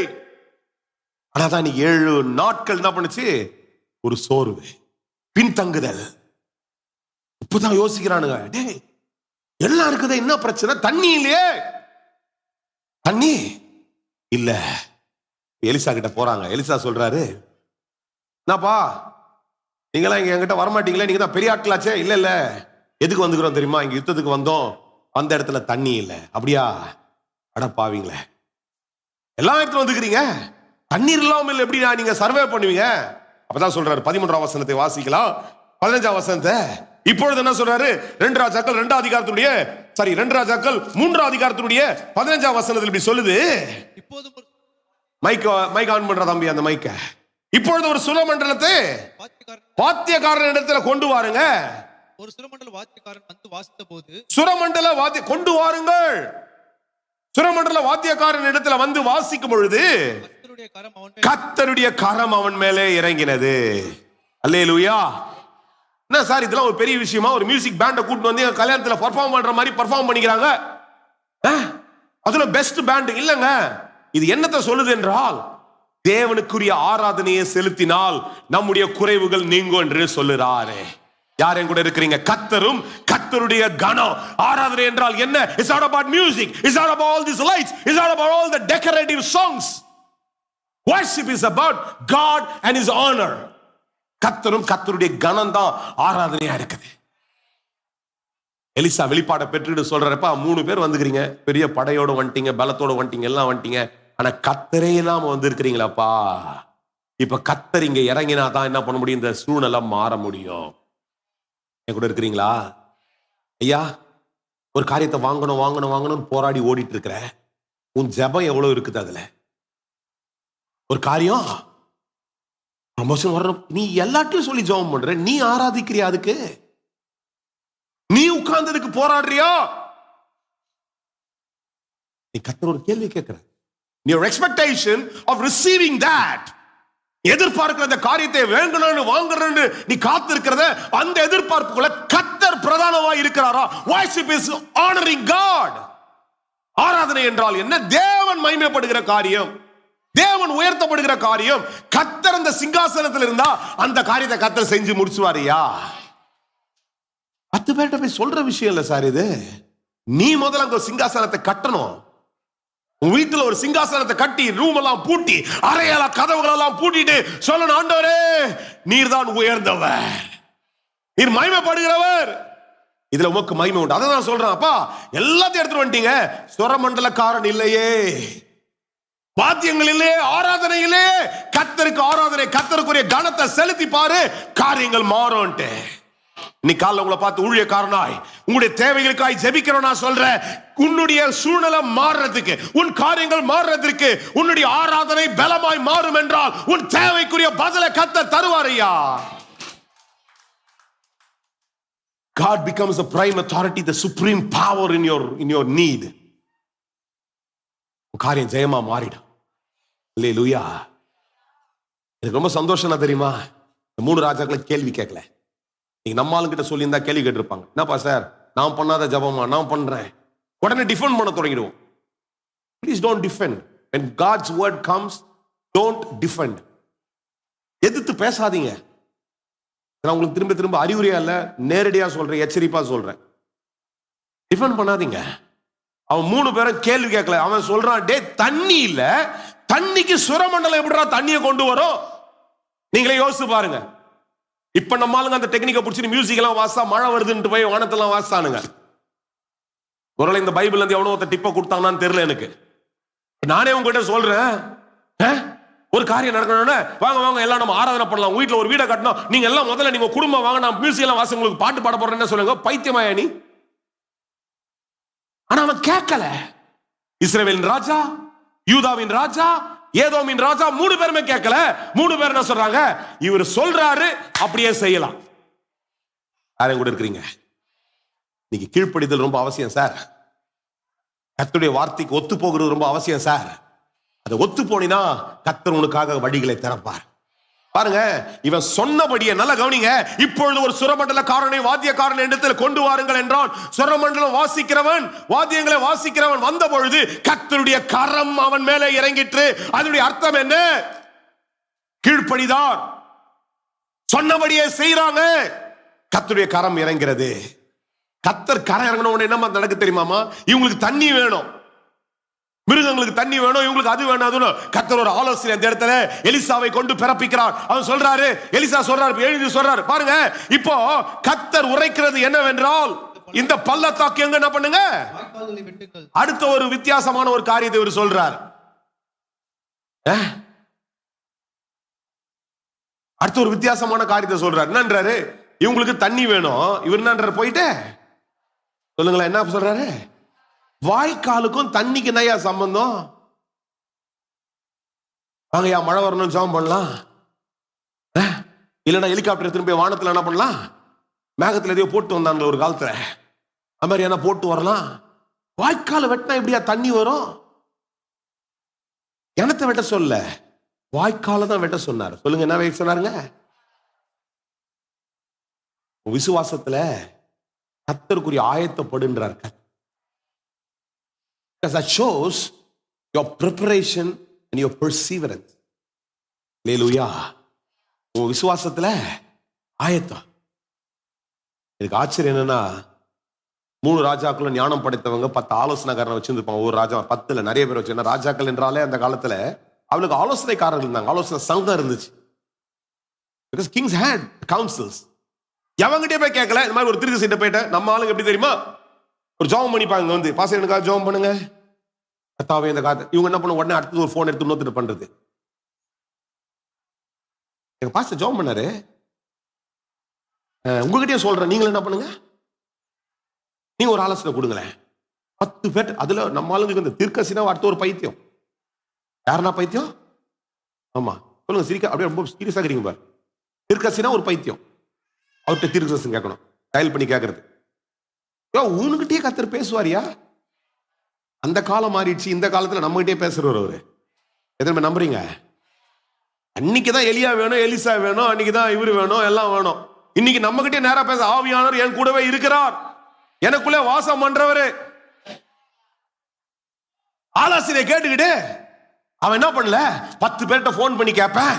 ஆனா தான் 7 நாட்கள் என்ன பண்ணுச்சு? ஒரு சோர்வு, பின்தங்குதல். இப்பதான் யோசிக்கிறானுங்க, டேய் எல்லாம் இருக்குது, என்ன பிரச்சனை? தண்ணி இல்லையே. தண்ணி இல்ல. எலிசா கிட்ட போறாங்க. எலிசா சொல்றாரு, என்னப்பா நீங்களாம் இங்க என்கிட்ட வரமாட்டீங்களே, நீங்க தான் பெரிய ஆட்களாச்சே. இல்ல இல்ல, எதுக்கு வந்துக்கிறோம் தெரியுமா? இங்க யுத்தத்துக்கு வந்தோம், அந்த இடத்துல தண்ணி இல்ல. அப்படியா? அடப்பாவீங்களே, எல்லா இடத்துல வந்துக்கிறீங்க, தண்ணீர் இல்லாம இல்ல, எப்படி நீங்க சர்வே பண்ணுவீங்க? அப்பதான் சொல்றாரு, 13ஆம் வசனத்தை வாசிக்கலாம், 15ஆம் வசனத்தை. இப்பொழுது என்ன சொல்றாரு? 2 ராஜாக்கள் 2ஆம் அதிகாரத்துடைய 2 ராஜாக்கள் 3ஆம் அதிகாரத்துடைய 15ஆம் வசனத்தில் இப்படி சொல்லுது. மைக் ஆன் பண்ற தம்பி அந்த மைக்க. இப்பொழுது ஒரு சுரமண்டலத்தை வாத்தியக்காரன் இடத்துல கொண்டு வாருங்க. ஒரு சுரமண்டல வாத்தியக்காரன் வந்து வாசித்த போது, சுரமண்டல வாத்திய கொண்டு வாருங்கள். சுரமண்டல வாத்தியக்காரன் இடத்துல வந்து வாசிக்கும் பொழுது கர்த்தருடைய கரம் அவன் மேலே இறங்கினது. அல்லேலூயா. என்ன சார் இதெல்லாம் ஒரு பெரிய விஷயமா? ஒரு மியூசிக் பேண்ட கூட்டிட்டு வந்து கல்யாணத்துல பெர்ஃபார்ம் பண்ற மாதிரி பெர்ஃபார்ம் பண்ணிக்கிறாங்க. அதுல பெஸ்ட் பேண்ட் இல்லங்க. இது என்னத்தை சொல்லுது என்றால், தேவனுக்குரிய ஆராதனையை செலுத்தினால் நம்முடைய குறைவுகள் நீங்கும் என்று சொல்லுறாரு. யார் என் கூட இருக்கிறீங்க? கர்த்தரும் கர்த்தருடைய கனம். ஆராதனை என்றால் என்ன? It's not about music, it's not about all these lights, it's not about all the decorative songs. Worship is about God and his honor. கர்த்தரும் கர்த்தருடைய கனம் தான் ஆராதனையா இருக்குது. எலிசா வெளிப்பாட பெற்றுட்டு சொல்றப்ப, 3 பேர் வந்துக்கிறீங்க, பெரிய படையோட வந்துட்டீங்க, பலத்தோட வந்துட்டீங்க, எல்லாம் வந்துட்டீங்க, ஆனா கர்த்தரே இல்லாம வந்திருக்கிறீங்களாப்பா. இப்ப கர்த்தர் இங்க இறங்கினா தான் என்ன பண்ண முடியும்? இந்த சூழ்நிலை மாற முடியும். என் கூட இருக்கிறீங்களா? ஐயா, ஒரு காரியத்தை வாங்கணும் வாங்கணும் வாங்கணும் போராடி ஓடிட்டு இருக்கிற, உன் ஜெபம் எவ்வளவு இருக்குது? அதுல ஒரு காரியம் ப்ரமோஷன் வரணும், நீ எல்லாத்தையும் சொல்லி ஜெபம் பண்ற, நீ ஆராதிக்கிறியா? அதுக்கு நீ உட்கார்ந்ததுக்கு போராடுறியா? நீ கர்த்தர் ஒரு கேள்வி கேட்கிற. Your expectation of receiving that, எதிர்பார்க்கிற அந்த காரியத்தை வேங்கணும்னு வாங்கணும்னு நீ காத்திருக்கிறத, அந்த எதிர்பார்ப்புக்குள்ள கர்த்தர் பிரதானமா இருக்கிறாரா? Worship is honoring God. ஆராதனை என்றால் என்ன? தேவன் மகிமைப்படுகிற காரியம், தேவன் உயர்த்தப்படுகிற காரியம். கர்த்தர் அந்த சிங்காசனத்தில் இருந்தா அந்த காரியத்தை கர்த்தர் செஞ்சு முடிச்சுவாரியா? 10 பேர்கிட்ட போய் சொல்ற விஷயம் இல்ல சார் இது. நீ முதல்ல அங்க சிங்காசனத்தை கட்டணும். வீட்டுல ஒரு சிங்காசனத்தை கட்டி, ரூம் எல்லாம் பூட்டி, அறையெல்லாம் கதவுகள் எல்லாம் பூட்டிட்டு சொல்லணும், ஆண்டவரே நீர் தான் உயர்ந்தவர், நீர் மகிமைப்படுகிறவர், இதுல உமக்கு மகிமை உண்டு. அதை நான் சொல்றேன். அப்பா எல்லாத்தையும் எடுத்துட்டு வந்துட்டீங்க, சுரமண்டலக்காரன் இல்லையே, வாத்தியங்கள் இல்லையே, ஆராதனை இல்லையே, கர்த்தருக்கு ஆராதனை, கர்த்தருக்குரிய கனத்தை செலுத்தி பாரு, காரியங்கள் மாறும்ட்டு. இன்னைக்கு காலைல உங்களை பார்த்து ஊழியக்காரனாய் உங்களுடைய தேவைகளுக்காய் ஜெபிக்கிறோம். நான் சொல்றேன், உன்னுடைய சூழ்நிலை மாறுறதுக்கு, உன் காரியங்கள் மாறுறதுக்கு, உன்னுடைய ஆராதனை பலமாய் மாறும் என்றால் உன் தேவைக்குரிய பதிலை கர்த்தர் தருவாரையா. God becomes the prime authority, the supreme power in your need. காரியம் ஜெயமா மாறிடும். அல்லேலூயா. எனக்கு ரொம்ப சந்தோஷம் தெரியுமா, 3 ராஜாக்களை கேள்வி கேட்கல. நீங்க நம்ம ஆளுங்கிட்ட சொல்லி இருந்தா கேள்வி கேட்டிருப்பாங்க, என்னப்பா சார் நான் பண்ணாத ஜபமா நான் பண்றேன், உடனே டிஃபெண்ட் பண்ண தொடங்கிடுவோம். Please don't defend. When God's word comes, don't defend. எதிர்த்து பேசாதீங்க. நான் உங்களுக்கு திரும்ப திரும்ப அறிவுரையா இல்ல, நேரடியா சொல்றேன், எச்சரிப்பா சொல்றேன். டிஃபெண்ட் பண்ணாதீங்க. அவன் 3 பேரும் கேள்வி கேட்கல. அவன் சொல்றான், டே தண்ணி இல்ல, தண்ணிக்கு சுரமண்டலம் எப்படிடா தண்ணியை கொண்டு வரும்? நீங்களே யோசிச்சு பாருங்க. இப்ப நம்ம ஆளுங்க அந்த டெக்னிக்கை பிடிச்சி மியூசிக் எல்லாம் வாசா, மழை வருதுன்னு போய் வானத்தெல்லாம் வாசானுங்க. ஒருவேளை இந்த பைபிள் இருந்து எவனோ ஒருத்த டிப்பை கொடுத்தாங்கன்னு தெரியல எனக்கு. நானே உங்ககிட்ட சொல்றேன், ஒரு காரியம் நடக்கணும்னா வாங்க வாங்க எல்லாம் நம்ம ஆராதனை பண்ணலாம், வீட்டுல ஒரு வீடை கட்டணும், நீங்க எல்லாம் முதல்ல நீங்க குடும்பம் வாங்க, நான் மியூசிக் எல்லாம் வாச, உங்களுக்கு பாட்டு பாட போறேன்னு சொல்லுங்க. பைத்தியமாயா நீ? ஆனா அவன் கேட்கல. இஸ்ரவேலின் ராஜா, யூதாவின் ராஜா, ஏதோமின் ராஜா 3 பேருமே கேட்கல. 3 பேர் என்ன சொல்றாங்க? இவர் சொல்றாரு அப்படியே செய்யலாம். யாரும் கூட இருக்கிறீங்க? இன்னைக்கு கீழ்ப்படிதல் ரொம்ப அவசியம் சார். கர்த்தருடைய வார்த்தைக்கு ஒத்து போகிறது ரொம்ப அவசியம் சார். அதை ஒத்து போனினா கர்த்தர் உனக்காக வழிகளை திறப்பார். பாருங்க, இவன் சொன்னபடியே நல்ல கவனிங்க. இப்பொழுது ஒரு சுரமண்டலக்காரனை வாத்தியக்காரன் இடத்தில் கொண்டு வாருங்கள் என்றான். சுரமண்டலம் வாசிக்கிறவன், வாத்தியங்களை வாசிக்கிறவன் வந்த பொழுது கர்த்தருடைய கரம் அவன் மேலே இறங்கிற்று. அதனுடைய அர்த்தம் என்ன? கீழ்ப்படிதார். சொன்னபடியே செய்யறாங்க, கர்த்தருடைய கரம் இறங்கிறது. கர்த்தர் கரம் இறங்கின உடனே என்ன நடக்கு தெரியுமாமா? இவங்களுக்கு தண்ணி வேணும், மிருகங்களுக்கு தண்ணி வேணும், இவங்களுக்கு அது வேணும், அது வேணும். கர்த்தர் ஒரு ஆலோசனை அந்த இடத்துல எலிசாவை கொண்டு பிறப்பிக்கிறார். அவன் சொல்றாரு, எலிசா சொல்றாரு, எழுதி சொல்றாரு பாருங்க. இப்போ கர்த்தர் உரைக்கிறது என்னவென்றால், இந்த பள்ளத்தாக்கு எங்க என்ன பண்ணுங்க, அடுத்த ஒரு வித்தியாசமான ஒரு காரியத்தை இவர் சொல்றார். அடுத்த ஒரு வித்தியாசமான காரியத்தை சொல்றாரு. என்னன்றாரு? இவங்களுக்கு தண்ணி வேணும். இவர் என்னன்றாரு? போயிட்டு சொல்லுங்களேன், என்ன சொல்றாரு? வாய்க்காலுக்கும் தண்ணிக்கு என்னையா சம்பந்தம்? வாங்கயா மழை வரணும், ஜெபம் பண்ணலாம். இல்லைன்னா ஹெலிகாப்டர் திரும்பி வானத்துல என்ன பண்ணலாம், மேகத்துல எதையோ போட்டு வந்தாங்க ஒரு காலத்துல, அது மாதிரி என்ன போட்டு வரலாம். வாய்க்கால வெட்டினா எப்படியா தண்ணி வரும்? எனத்தை வெட்ட சொல்ல, வாய்க்கால தான் வெட்ட சொன்னார். சொல்லுங்க, என்ன வெட்ட சொன்னாருங்க? விசுவாசத்துல கர்த்தருக்குரிய ஆயத்தப்படுன்றார். That shows your preparation and your perseverance. Hallelujah. உங்க விசுவாசத்துல ஆயத்தம். எனக்கு ஆச்சரியம் என்னன்னா, 3 ராஜாக்களும் ஞானம் படைத்தவங்க 10 ஆலோசனைக்காரனை வச்சிருப்பாங்க. ஒரு ராஜா 10 நிறைய பேர் வச்சு. ஏன்னா ராஜாக்கள் என்றாலே அந்த காலத்துல அவளுக்கு ஆலோசனைக்காரர்கள் இருந்தாங்க, ஆலோசனை சங்கம் இருந்துச்சு. Because kings had councils. எவங்கிட்டே போய் கேட்கல. இந்த மாதிரி ஒரு திருக்கு சீட்டை போயிட்டேன். நம்ம ஆளுங்க எப்படி தெரியுமா, ஒரு ஜெபம் பண்ணிப்பாங்க வந்து, பாஸ்டர் எனக்காக ஜெபம் பண்ணுங்க, கர்த்தாவே இந்த காத்து. இவங்க என்ன பண்ண, உடனே அடுத்தது ஒரு போன் எடுத்து இன்னொருத்தர் பண்றது. எங்க பாஸ்டர் ஜெபம் பண்ணாரு, உங்ககிட்டயே சொல்றேன், நீங்களும் என்ன பண்ணுங்க, நீங்க ஒரு ஆலோசனை கொடுங்களேன். 10 பேர். அதுல நம்ம ஆளுங்களுக்கு இந்த தீர்க்கசினா அடுத்த ஒரு பைத்தியம். யாருன்னா பைத்தியம்? ஆமா சொல்லுங்க, சிரிக்க அப்படியே ரொம்ப சீரியஸா இருக்கிறீங்க பாரு. தீர்க்கசினா ஒரு பைத்தியம். அவர்கிட்ட தீர்க்கதரிசனம் கேட்கணும், டயல் பண்ணி கேட்கறது. உனக்கிட்டே கர்த்தர் பேசுவாரியா? அந்த காலம் மாறிடுச்சு. இந்த காலத்துல நம்ம கிட்டே பேசுறவர் அவரு. எத்தனை நம்புறீங்க? அன்னைக்குதான் எலியா வேணும், எலிசா வேணும், அன்னைக்குதான் இவரு வேணும், எல்லாம் வேணும். இன்னைக்கு நம்ம கிட்டே நேரா பேச, ஆவியானவர் என் கூடவே இருக்கிறார், எனக்குள்ளே வாசம் பண்றவரு. ஆலோசனை கேட்டுக்கிட்டு அவன் என்ன பண்ணல, 10 பேர்கிட்ட போன் பண்ணி கேட்பேன்.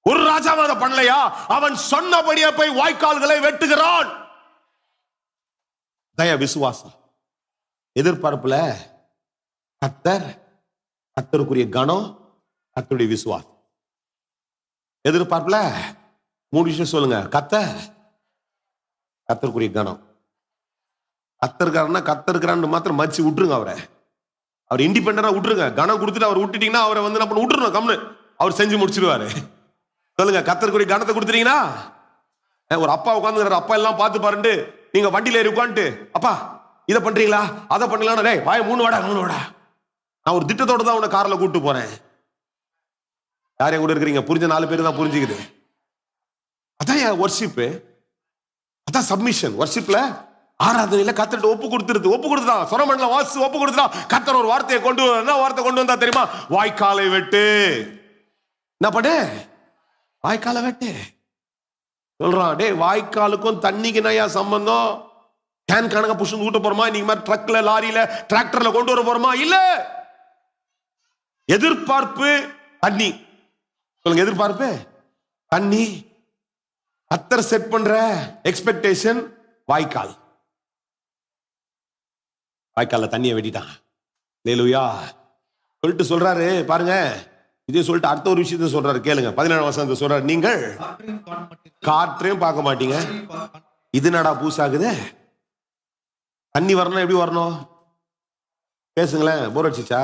ஒரு ராஜாவை அதை பண்ணலையா? அவன் சொன்னபடியே போய் வாய்க்கால்களை வெட்டுகிறான். தய விசுவாசம். எதிர்பார்ப்புல கர்த்தர், கர்த்தருக்குரிய கணம், கர்த்தருடைய விசுவாசம். எதிர்பார்ப்புல 3 விஷயம் சொல்லுங்க. கர்த்தர், கர்த்தருக்குரிய கணம். கர்த்தருக்காரன்னா கர்த்தருக்காரன்னு மாத்திரம் மதிச்சு விட்டுருங்க அவரை. அவர் இண்டிபெண்டா விட்டுருங்க. கணம் கொடுத்துட்டு அவர் விட்டுட்டீங்கன்னா அவரை வந்து நம்ம விட்டுருணும், கம்னு அவர் செஞ்சு முடிச்சிருவாரு. சொல்லுங்க, கர்த்தருக்குரிய கணத்தை கொடுத்துட்டீங்கன்னா. ஒரு அப்பா உட்கார்ந்து, அப்பா எல்லாம் பார்த்து பாருண்டு, நீங்க வண்டியில ஏறி உட்காந்துட்டு, அப்பா இதை பண்றீங்களா அதை பண்ணலாம், டேய் வாய 3 வாடா 3 வாடா, நான் ஒரு திட்டத்தோட தான் உன்னை கார்ல கூட்டு போறேன். யாரையும் கூட இருக்கிறீங்க, புரிஞ்ச 4 பேர் தான் புரிஞ்சுக்குது. அதான் வொர்ஷிப், அதான் சப்மிஷன். வொர்ஷிப்ல ஆராதனையில கர்த்தர்ட்ட ஒப்பு கொடுத்துட்டான். சொரமண்டல வாசி ஒப்பு கொடுத்துட்டான். கர்த்தர் ஒரு வார்த்தையை கொண்டு என்ன வார்த்தை கொண்டு வந்தா தெரியுமா? வாய்க்காலை வெட்டு. என்ன பண்ணு? வாய்க்காலை வெட்டு சொல்றான். டே, வாய்க்காலுக்கும் தண்ணிக்கு நையா சம்பந்தம்? கேன் கணக்க புஷ் ஊட்ட போறோமா? நீங்க மாதிரி ட்ரக்ல, லாரியில, டிராக்டர்ல கொண்டு வர போறோமா? இல்ல. எதிர்பார்ப்பு தண்ணி. சொல்லுங்க, எதிர்பார்ப்பு தண்ணி. கர்த்தர் செட் பண்ற எக்ஸ்பெக்டேஷன் வாய்க்கால். வாய்க்கால தண்ணியை வெட்டிட்டான். ஹல்லேலூயா சொல்லிட்டு சொல்றாரு பாருங்க. இதே சொல்லிட்டு அடுத்த ஒரு விஷயத்த சொல்றாரு, கேளுங்க. 17ஆம் வசனத்தை சொல்றாரு, நீங்கள் காற்றையும் பார்க்க மாட்டீங்க. இது நடா பூசாகுது. தண்ணி வரணும், எப்படி வரணும்? பேசுங்களேன். போர் அடிச்சிச்சா?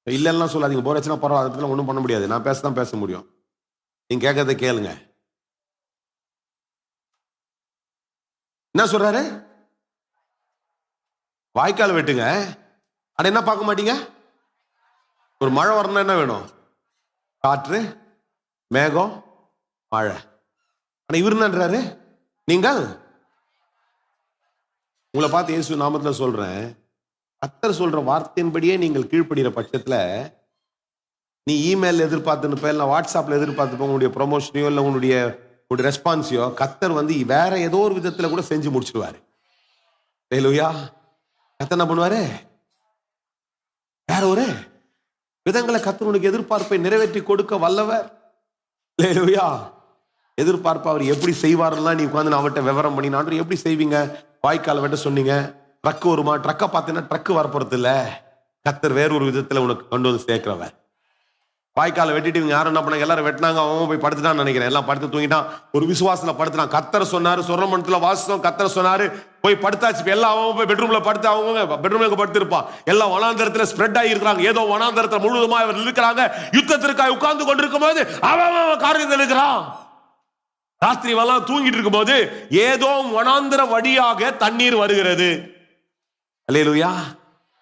இல்லைன்னா சொல்லாதீங்க. போர் அடிச்சுன்னா பரவாயில்ல, அதை ஒன்றும் பண்ண முடியாது. நான் பேசதான் பேச முடியும். நீங்க கேட்கறத கேளுங்க. என்ன சொல்றாரு? வாய்க்கால் வெட்டுங்க. அட என்ன பார்க்க மாட்டீங்க? ஒரு மழை வரணும், என்ன வேணும்? காற்று, மேகம், மழை. ஆனா இவர் என்னன்றாரு? நீங்கள், உங்களை பார்த்து இயேசு நாமத்துல சொல்றேன், கர்த்தர் சொல்ற வார்த்தையின்படியே நீங்கள் கீழ்ப்படுகிற பட்சத்துல, நீ இமெயில் எதிர்பார்த்துப்ப, இல்லை வாட்ஸ்அப்ல எதிர்பார்த்துப்ப, உங்களுடைய ப்ரொமோஷனையோ இல்லை உன்னுடைய ரெஸ்பான்ஸையோ கர்த்தர் வந்து வேற ஏதோ ஒரு விதத்துல கூட செஞ்சு முடிச்சிடுவாரு. ஹல்லேலூயா. கர்த்தர் என்ன பண்ணுவாரு? வேற ஒரு விதங்களை கர்த்தர் உனக்கு எதிர்பார்ப்பை நிறைவேற்றி கொடுக்க வல்லவர். அல்லேலூயா. எதிர்பார்ப்பு அவர் எப்படி செய்வாருலாம் நீ உட்காந்து அவர்கிட்ட விவரம் பண்ணி நான் எப்படி செய்வீங்க? வாய்க்கால வெட்ட சொன்னீங்க, ட்ரக் வருமா? ட்ரக்கை பார்த்தீங்கன்னா ட்ரக் வரப்போறது இல்ல, கத்தர் வேற ஒரு விதத்துல உனக்கு கொண்டு வந்து சேர்க்கிறவன். வாய்க்கால வெட்டிட்டு இவங்க யாரும் என்ன பண்ணாங்க? எல்லாரும் வெட்டினாங்க, அவன் போய் படுத்துட்டான்னு நினைக்கிறேன். எல்லாம் படுத்து தூங்கிட்டான். ஒரு விசுவாசத்துல படுத்துட்டான். கத்தர் சொன்னாரு, சொர்ணமண்டலத்துல வாசம் கத்தர் சொன்னாரு, போய் படுத்தாச்சு. எல்லாம் அவன் போய் பெட்ரூம்ல படுத்து, அவங்க பெட்ரூம்ல படுத்து இருப்பான். எல்லாம் வனாந்தரத்துல ஸ்ப்ரெட் ஆகி இருக்கிறாங்க. ஏதோ வனாந்தரத்துல முழுவதுமா இவர் இருக்கிறாங்க. யுத்தத்திற்காக உட்கார்ந்து கொண்டிருக்கும் போது அவன் காரியத்தில் இருக்கிறான். ராத்திரி எல்லாம் தூங்கிட்டு இருக்கும் போது ஏதோ வனாந்தர வழியாக தண்ணீர் வருகிறது. அல்லேலூயா.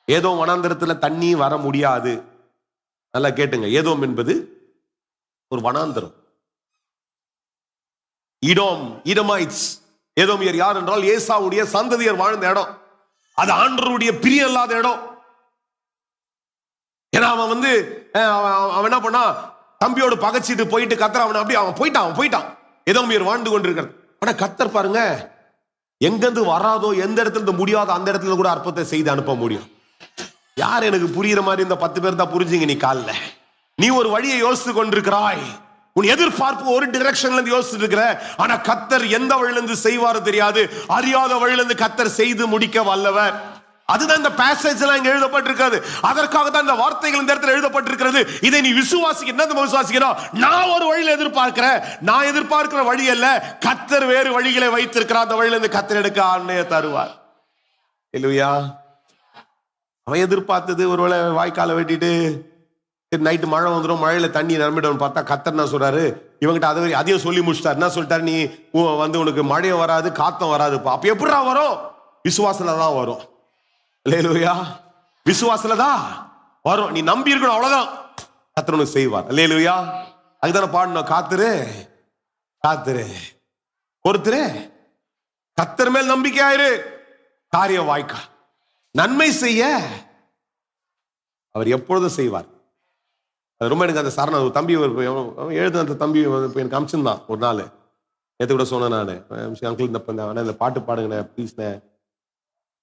ஏதோ வனாந்தரத்துல தண்ணி வர முடியாது. நல்லா கேட்டுங்க, ஏதோம் என்பது ஒரு வனாந்தரம். ஈடோமைட்ஸ், ஏதோமியர் யார் என்றால் ஏசாவுடைய சந்ததியர் வாழ்ந்த இடம். அது ஆண்டவருடைய பிரியம் இல்லாத இடம். ஏன்னா அவன் என்ன பண்ணா, தம்பியோடு பகைச்சிட்டு போயிட்டு கத்தர் அவன் அப்படி அவன் போயிட்டான். ஏதோமியர் வாழ்ந்து கொண்டிருக்கிறது. ஆனா கத்தர் பாருங்க, எங்கிருந்து வராதோ, எந்த இடத்துல இருந்து முடியாதோ அந்த இடத்துல கூட அற்புதத்தை செய்து அனுப்ப முடியும். யார் எனக்கு புரியுற மாதிரி இந்த 10 பேர் தான் புரிஞ்சுங்க. நீ காலைல நீ ஒரு வழியை யோசித்து கொண்டிருக்கிறாய். உன் எதிர்பார்ப்பு ஒரு டிரெக்ஷன்ல இருந்து யோசிச்சுட்டு இருக்கிற. ஆனா கத்தர் எந்த வழியில இருந்து செய்வாரு தெரியாது. அறியாத வழியில இருந்து கத்தர் செய்து முடிக்க வல்லவர். அதுதான் இந்த பேசேஜ் எல்லாம் இங்க எழுதப்பட்டிருக்கிறது. அதற்காக தான் இந்த வார்த்தைகள் இந்த இடத்துல எழுதப்பட்டிருக்கிறது. இதை நீ விசுவாசிக்க, என்ன விசுவாசிக்கணும்? நான் ஒரு வழியில எதிர்பார்க்கிறேன். நான் எதிர்பார்க்கிற வழி அல்ல, கத்தர் வேறு வழிகளை வைத்திருக்கிறார். அந்த வழியில இருந்து கத்தர் எடுக்க ஆணைய தருவார். இல்லையா? அவன் எதிர்பார்த்தது ஒருவேளை வாய்க்கால வெட்டிட்டு நைட்டு மழை வந்துடும், மழையில தண்ணி நிரம்பிடும் பார்த்தா கத்தர் என்ன சொல்றாரு, இவங்கிட்ட அதையும் சொல்லி முடிச்சிட்டாரு. என்ன சொல்லிட்டாரு? நீ உனக்கு மழையும் வராது, காத்தும் வராதுப்பா. அப்ப எப்படிடா வரும்? விசுவாசத்துல தான் வரும். அல்லேலூயா. விசுவாசத்துல தான் வரும். நீ நம்பி இருக்கணும், அவ்வளவுதான். கத்தர் உனக்கு செய்வார். அல்லேலூயா. அதுதானே பாடணும், காத்துரு பொறுத்துரு, கத்தர் மேல் நம்பிக்கையாயிரு, காரியம் வாய்க்கா. நன்மை செய்ய அவர் எப்பொழுதும் செய்வார். ரொம்ப எனக்கு அந்த சரண தம்பி எழுத அந்த தம்பி எனக்கு அமிச்சிருந்தான் ஒரு நாள். நேற்று கூட சொன்னேன் நான், அங்கிள் இந்த பாட்டு பாடுங்கண்ணே ப்ளீஸ்ண்ணே,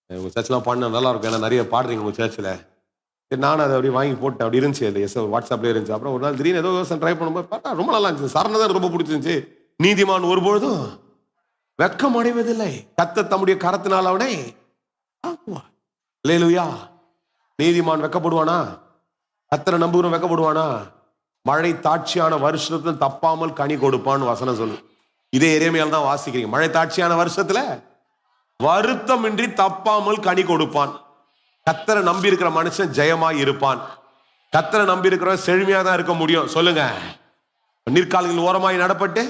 உங்கள் சர்ச்லாம் பாடினா நல்லா இருக்கும், ஏன்னா நிறைய பாடுறீங்க உங்கள் சர்ச்சில். சரி, நானும் அதை அப்படியே வாங்கி போட்டேன். அப்படி இருந்துச்சு, இல்லை எஸ் வாட்ஸ்அப்லேயே இருந்துச்சு. அப்புறம் ஒரு நாள் திடீர்னு ஏதோ ட்ரை பண்ணும்போது பார்த்தா ரொம்ப நல்லா இருந்துச்சு. சரணை தான் ரொம்ப பிடிச்சிருந்துச்சு. நீதிமான் ஒருபொழுதும் வெட்கம் அடைவதில்லை, கர்த்தர் தம்முடைய கரத்தினால் அவனை ஆக்குவார். அல்லேலூயா. நீதிமான் வெட்கப்படுவானா? கர்த்தரை நம்புகிறவன் வெட்கப்படுவானா? மழை தாட்சியான வருஷத்துல தப்பாமல் கனி கொடுப்பான்னு வசனம் சொல்லு. இதே எரேமியால தான் வாசிக்கிறீங்க. மழை தாட்சியான வருஷத்துல வருத்தமின்றி தப்பாமல் கனி கொடுப்பான். கர்த்தரை நம்பி இருக்கிற மனுஷன் ஜெயமாய் இருப்பான். கர்த்தரை நம்பி இருக்கிறவன் செழுமையா தான் இருக்க முடியும். சொல்லுங்க. நீர்க்கால்கள் ஓரமாய் நடப்பட்டு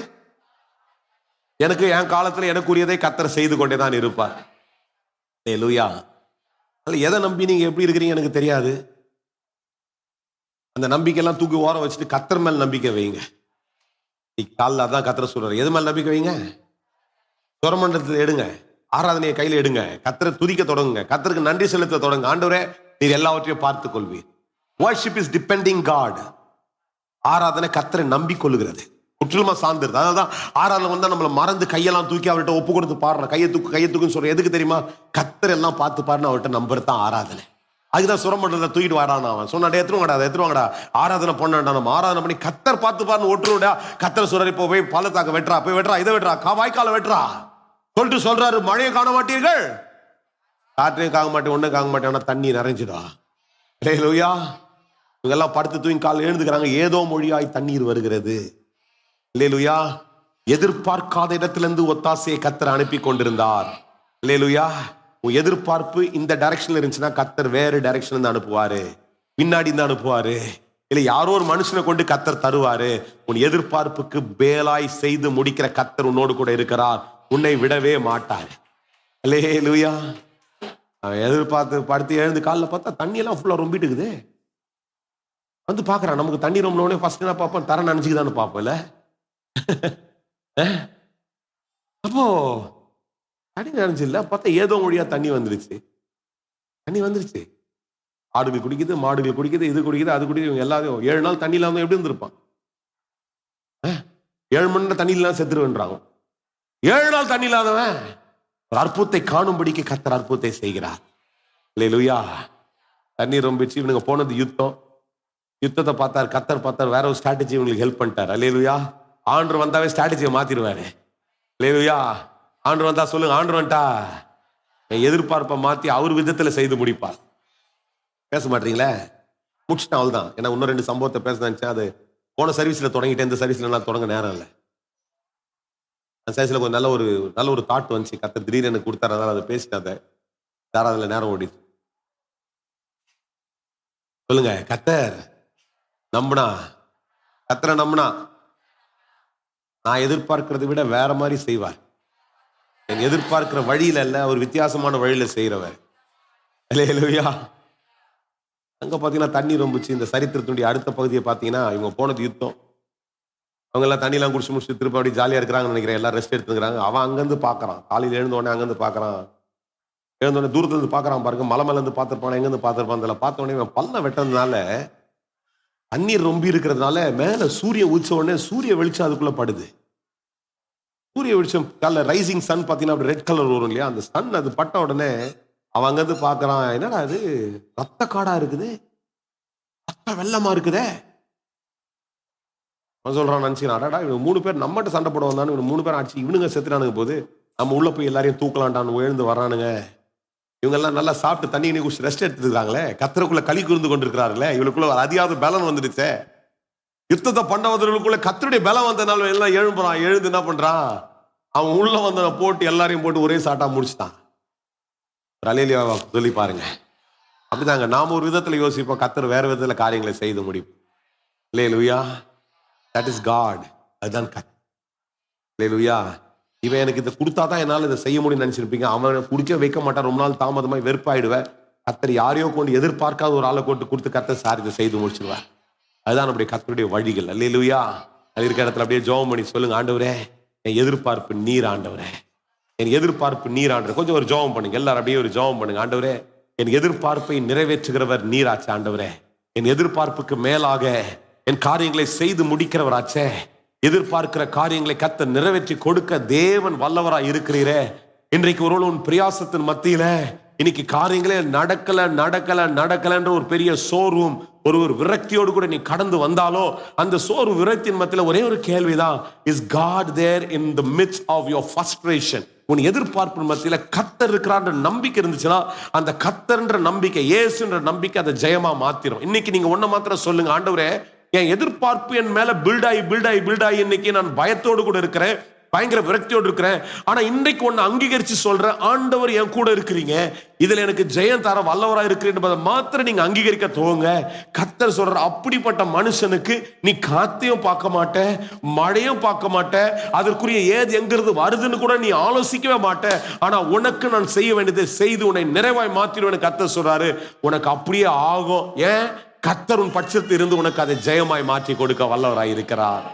எனக்கு என் காலத்துல எனக்குரியதை கர்த்தர் செய்து கொண்டே தான் இருப்பார். அல்லேலூயா. எதை நம்பி நீங்க எப்படி இருக்கிறீங்க எனக்கு தெரியாது. அந்த நம்பிக்கையெல்லாம் தூக்கி ஓரம் வச்சுட்டு கர்த்தர் மேல் நம்பிக்கை வைங்க. காலில் அதான் கர்த்தர் சொல்றாரு, எது மேல் நம்பிக்கை வைங்க? சுரமண்டலத்தை எடுங்க, ஆராதனையை கையில் எடுங்க, கர்த்தரை துதிக்க தொடங்குங்க, கர்த்தருக்கு நன்றி செலுத்த தொடங்க. ஆண்டவரே நீர் எல்லாவற்றையும் பார்த்துக் கொள்வீர். Worship is depending God. ஆராதனை கர்த்தரை நம்பி கொள்ளுகிறது, முற்றிலுமா சார்ந்திருது. அதான் ஆராதனை வந்தா நம்மளை மறந்து கையெல்லாம் தூக்கி அவர்கிட்ட ஒப்பு கொடுத்து பாடுறோம். கையை தூக்குன்னு சொல்றோம். எதுக்கு தெரியுமா? கர்த்தர் எல்லாம் பார்த்து பாருன்னு அவர்கிட்ட நம்புறதான் ஆராதனை. அதுதான் சுரமண்டலத்தை தூக்கிட்டு வாடான். அவன் சொன்னாடே எத்துருவாங்கடா ஆராதனை பண்ணாண்டா. நம்ம ஆராதனை பண்ணி கர்த்தர் பார்த்து பாருன்னு ஒட்டுருடா. கர்த்தர் சொல்றாரு, இப்போ போய் பள்ளத்தாக்க வெட்டுறா, போய் வெட்டுறா, இதை வெட்டுறா, வாய்க்கால வெட்டுறா சொல்லிட்டு சொல்றாரு. மழையை காண மாட்டீர்கள், காற்றையும் காக்க மாட்டேன், ஒன்னும் காக்க மாட்டேன், ஆனா தண்ணி நிறைஞ்சிடா. அல்லேலூயா. இவங்கெல்லாம் படுத்து தூங்கி காலையில் எழுந்துக்கிறாங்க. ஏதோ மொழியாய் தண்ணீர் வருகிறது. அல்லேலூயா. எதிர்பார்க்காத இடத்திலிருந்து ஒத்தாசையை கர்த்தர் அனுப்பி கொண்டிருந்தார். அல்லேலூயா. உன் எதிர்பார்ப்பு இந்த டைரக்ஷன்ல இருந்துச்சுன்னா கர்த்தர் வேறு டைரக்ஷன்ல இருந்து அனுப்புவாரு, பின்னாடி இருந்து அனுப்புவாரு, இல்ல யாரோ ஒரு மனுஷனை கொண்டு கர்த்தர் தருவாரு. உன் எதிர்பார்ப்புக்கு பேலாய் செய்து முடிக்கிற கர்த்தர் உன்னோடு கூட இருக்கிறார், உன்னை விடவே மாட்டார். அல்லேலூயா. எதிர்பார்த்து படுத்து எழுந்து காலில் பார்த்தா தண்ணி எல்லாம் ஃபுல்லா ரொம்பிட்டு இருக்குது. வந்து பாக்குறான், நமக்கு தண்ணி ரொம்பினோடனே ஃபர்ஸ்ட் என்ன பார்ப்போம்? தர நினைச்சுக்குதான்னு பார்ப்போம்ல. அப்போ தண்ணி நினைச்சு இல்ல பார்த்தா ஏதோ மொழியா தண்ணி வந்துருச்சு. ஆடுகள் குடிக்குது, மாடுகள் குடிக்குது, இது குடிக்குது, அது குடிக்குது. இவங்க எல்லாரும் 7 நாள் தண்ணி இல்லாம எப்படி இருந்திருப்பான்? 7 மணி நேரம் தண்ணி இல்லாம செத்துருவேன்றாங்க. 7 நாள் தண்ணி இல்லாதவன் ஒரு அற்புதத்தை காணும்படிக்கு கர்த்தர் அற்புதத்தை செய்கிறார். அல்லேலூயா. தண்ணி ரொம்பிச்சு. இவனுங்க போனது யுத்தத்தை பார்த்தார், கர்த்தர் பார்த்தார், வேற ஒரு ஸ்ட்ராட்டஜி இவங்களுக்கு ஹெல்ப் பண்ணிட்டார். அல்லேலூயா. ஆண்டவர் வந்தாவே ஸ்ட்ராட்டஜியை மாத்திடுவாரு. அல்லேலூயா. ஆண்டவர் வந்தா சொல்லுங்க, ஆண்டவர் வந்துட்டா என் எதிர்பார்ப்பை மாத்தி அவர் விதத்துல செய்து முடிப்பார். பேச மாட்டீங்களே, முடிச்சுட்டேன், அவள்தான். ஏன்னா இன்னும் 2 சம்பவத்தை பேச நினைச்சேன். அது போன சர்வீஸ்ல தொடங்கிட்டேன். இந்த சர்வீஸ்ல நான் தொடங்க நேரம் இல்லை. அந்த சர்வீஸ்ல கொஞ்சம் நல்ல ஒரு தாட் வந்துச்சு. கர்த்தர் திடீர்னு எனக்கு கொடுத்தாரு, அதனால அதை பேசிட்டேன். அதுல நேரம் ஓடிச்சு. சொல்லுங்க, கர்த்தர் நம்பினா, கர்த்தரை நம்பினா நான் எதிர்பார்க்கிறதை விட வேற மாதிரி செய்வார். என் எதிர்பார்க்கிற வழியில இல்ல, ஒரு வித்தியாசமான வழியில செய்யறவர். அல்லேலூயா. அங்க பாத்தீங்கன்னா தண்ணி ரொம்பிச்சு. இந்த சரித்திரத்துடைய அடுத்த பகுதியை பாத்தீங்கன்னா, இவங்க போனது யுத்தம். அவங்க எல்லாம் தண்ணி எல்லாம் குடிச்சு முடிச்சு திருப்பி அப்படி ஜாலியா இருக்கிறாங்கன்னு நினைக்கிறேன். எல்லாம் ரெஸ்ட் எடுத்துக்கிறாங்க. அவன் அங்கிருந்து பாக்குறான். காலையில் எழுந்த உடனே அங்கிருந்து பாக்குறான். எழுந்த உடனே தூரத்துல இருந்து பாக்குறான். பாருங்க, மலை மேல இருந்து பார்த்திருப்பான், எங்க இருந்து பார்த்திருப்பான். அதில் பார்த்த உடனே இவன் பல்ல வெட்டதுனால, தண்ணீர் ரொம்பி இருக்கிறதுனால மேல சூரியன் உதிச்ச உடனே சூரிய வெளிச்சம் அதுக்குள்ள படுது. சூரிய வெளிச்சம் காலைல ரைசிங் சன் பாத்தீங்கன்னா அப்படி ரெட் கலர் வரும் இல்லையா, அந்த சன் அது பட்ட உடனே அவன் அங்கிருந்து பாக்குறான். என்னடா அது ரத்த காடா இருக்குது, ரத்த வெள்ளமா இருக்குதே. அவன் சொல்றான், நினைச்சுக்கிறான், இவன் 3 பேர் நம்மகிட்ட சண்டை போட வந்தானு, இவன் 3 பேர் ஆச்சு, இவனுங்க செத்துறானுங்க போது நம்ம உள்ள போய் எல்லாரையும் தூக்கலான்டான்னு எழுந்து வர்றானுங்க. இவங்க எல்லாம் நல்லா சாப்பிட்டு தண்ணி குடிச்சு ரெஸ்ட் எடுத்துருக்காங்களே, கத்தருக்குள்ள களி கூர்ந்து கொண்டிருக்கிறார்களே, இவளுக்குள்ள அதிகாத பலன் வந்துடுச்சே. யுத்தத்தை பண்ண வந்தவர்களுக்குள்ள கத்தருடைய பலம் வந்ததுனால எல்லாம் எழும்புறான். எழுந்து என்ன பண்றான், அவன் உள்ள வந்தவனை போட்டு எல்லாரையும் போட்டு ஒரே சாட்டா முடிச்சுட்டான். அல்லேலூயா சொல்லி பாருங்க. அப்படிதாங்க நாம ஒரு விதத்துல யோசிப்போம், கத்தர் வேற விதத்துல காரியங்களை செய்து முடிப்போம். அல்லேலூயா. That is God. அதுதான் கத்தர். அல்லேலூயா. இவன் எனக்கு இதை கொடுத்தாதான் என்னால் இதை செய்ய முடியும்னு நினைச்சிருப்பீங்க. அவன் குடிக்க வைக்க மாட்டான். ரொம்ப நாள் தாமதமாய் வெறுப்பாயிடுவேன். கத்தர் யாரையோ கொண்டு எதிர்பார்க்காத ஒரு ஆளை கொண்டு கொடுத்து கத்தர் சார் இதை செய்து முடிச்சிருவார். அதுதான் நம்முடைய கத்தருடைய வழிகள். அல்லேலூயா. அது இருக்கிற இடத்துல அப்படியே ஜெபம் பண்ணி சொல்லுங்க, ஆண்டவரே என் எதிர்பார்ப்பு நீர், ஆண்டவரே என் எதிர்பார்ப்பு நீர், ஆண்டவரே. கொஞ்சம் ஒரு ஜெபம் பண்ணுங்க, எல்லாரும் அப்படியே ஒரு ஜெபம் பண்ணுங்க. ஆண்டவரே என் எதிர்பார்ப்பை நிறைவேற்றுகிறவர் நீராச்சே. ஆண்டவரே என் எதிர்பார்ப்புக்கு மேலாக என் காரியங்களை செய்து முடிக்கிறவராச்சே. எதிர்பார்க்கிற காரியங்களை கர்த்தர் நிறைவேற்றி கொடுக்க தேவன் வல்லவராய் இருக்கிறீரே. இன்றைக்கு ஒருவேளை உன் பிரயாசத்தின் மத்தியில இன்னைக்கு காரியங்களே நடக்கலன்ற ஒரு பெரிய சோர்வும் ஒரு விரக்தியோடு கூட நீ கடந்து வந்தாலோ, அந்த சோர்வு விரக்தியின் மத்தியில ஒரே ஒரு கேள்விதான், is God there in the midst of your frustration? உன் எதிர்பார்ப்பு மத்தியில கர்த்தர் இருக்கிறான்ற நம்பிக்கை இருந்துச்சுன்னா, அந்த கர்த்தர்ன்ற நம்பிக்கை, இயேசுன்ற நம்பிக்கை அதை ஜெயமா மாத்திரும். இன்னைக்கு நீங்க ஒன்ன மாத்திரம் சொல்லுங்க, ஆண்டவரே என் எதிர்பார்ப்பு என் மேல பில்டாயி இன்னைக்கு நான் பயத்தோடு கூட இருக்கிறேன், பயங்கர விரக்தியோடு இருக்கிறேன். ஆனா இன்றைக்கு ஒன்னு அங்கீகரிச்சு சொல்றேன், ஆண்டவர் என் கூட இருக்கிறீங்க, இதுல எனக்கு ஜெயம் தர வல்லவரா இருக்கிற மாத்திரம் நீங்க அங்கீகரிக்க துவங்க. கர்த்தர் சொல்ற அப்படிப்பட்ட மனுஷனுக்கு நீ காத்தையும் பார்க்க மாட்ட, மழையும் பார்க்க மாட்ட, அதற்குரிய ஏது எங்கிருந்து வருதுன்னு கூட நீ ஆலோசிக்கவே மாட்ட. ஆனா உனக்கு நான் செய்ய வேண்டியதை செய்து உன்னை நிறைவாய் மாத்திடுவேன் கர்த்தர் சொல்றாரு. உனக்கு அப்படியே ஆகும். ஏன்? கர்த்தர் உன் பட்சத்தில் இருந்து உனக்கு அதை ஜெயமாய் மாற்றி கொடுக்க வல்லவராய் இருக்கிறார்.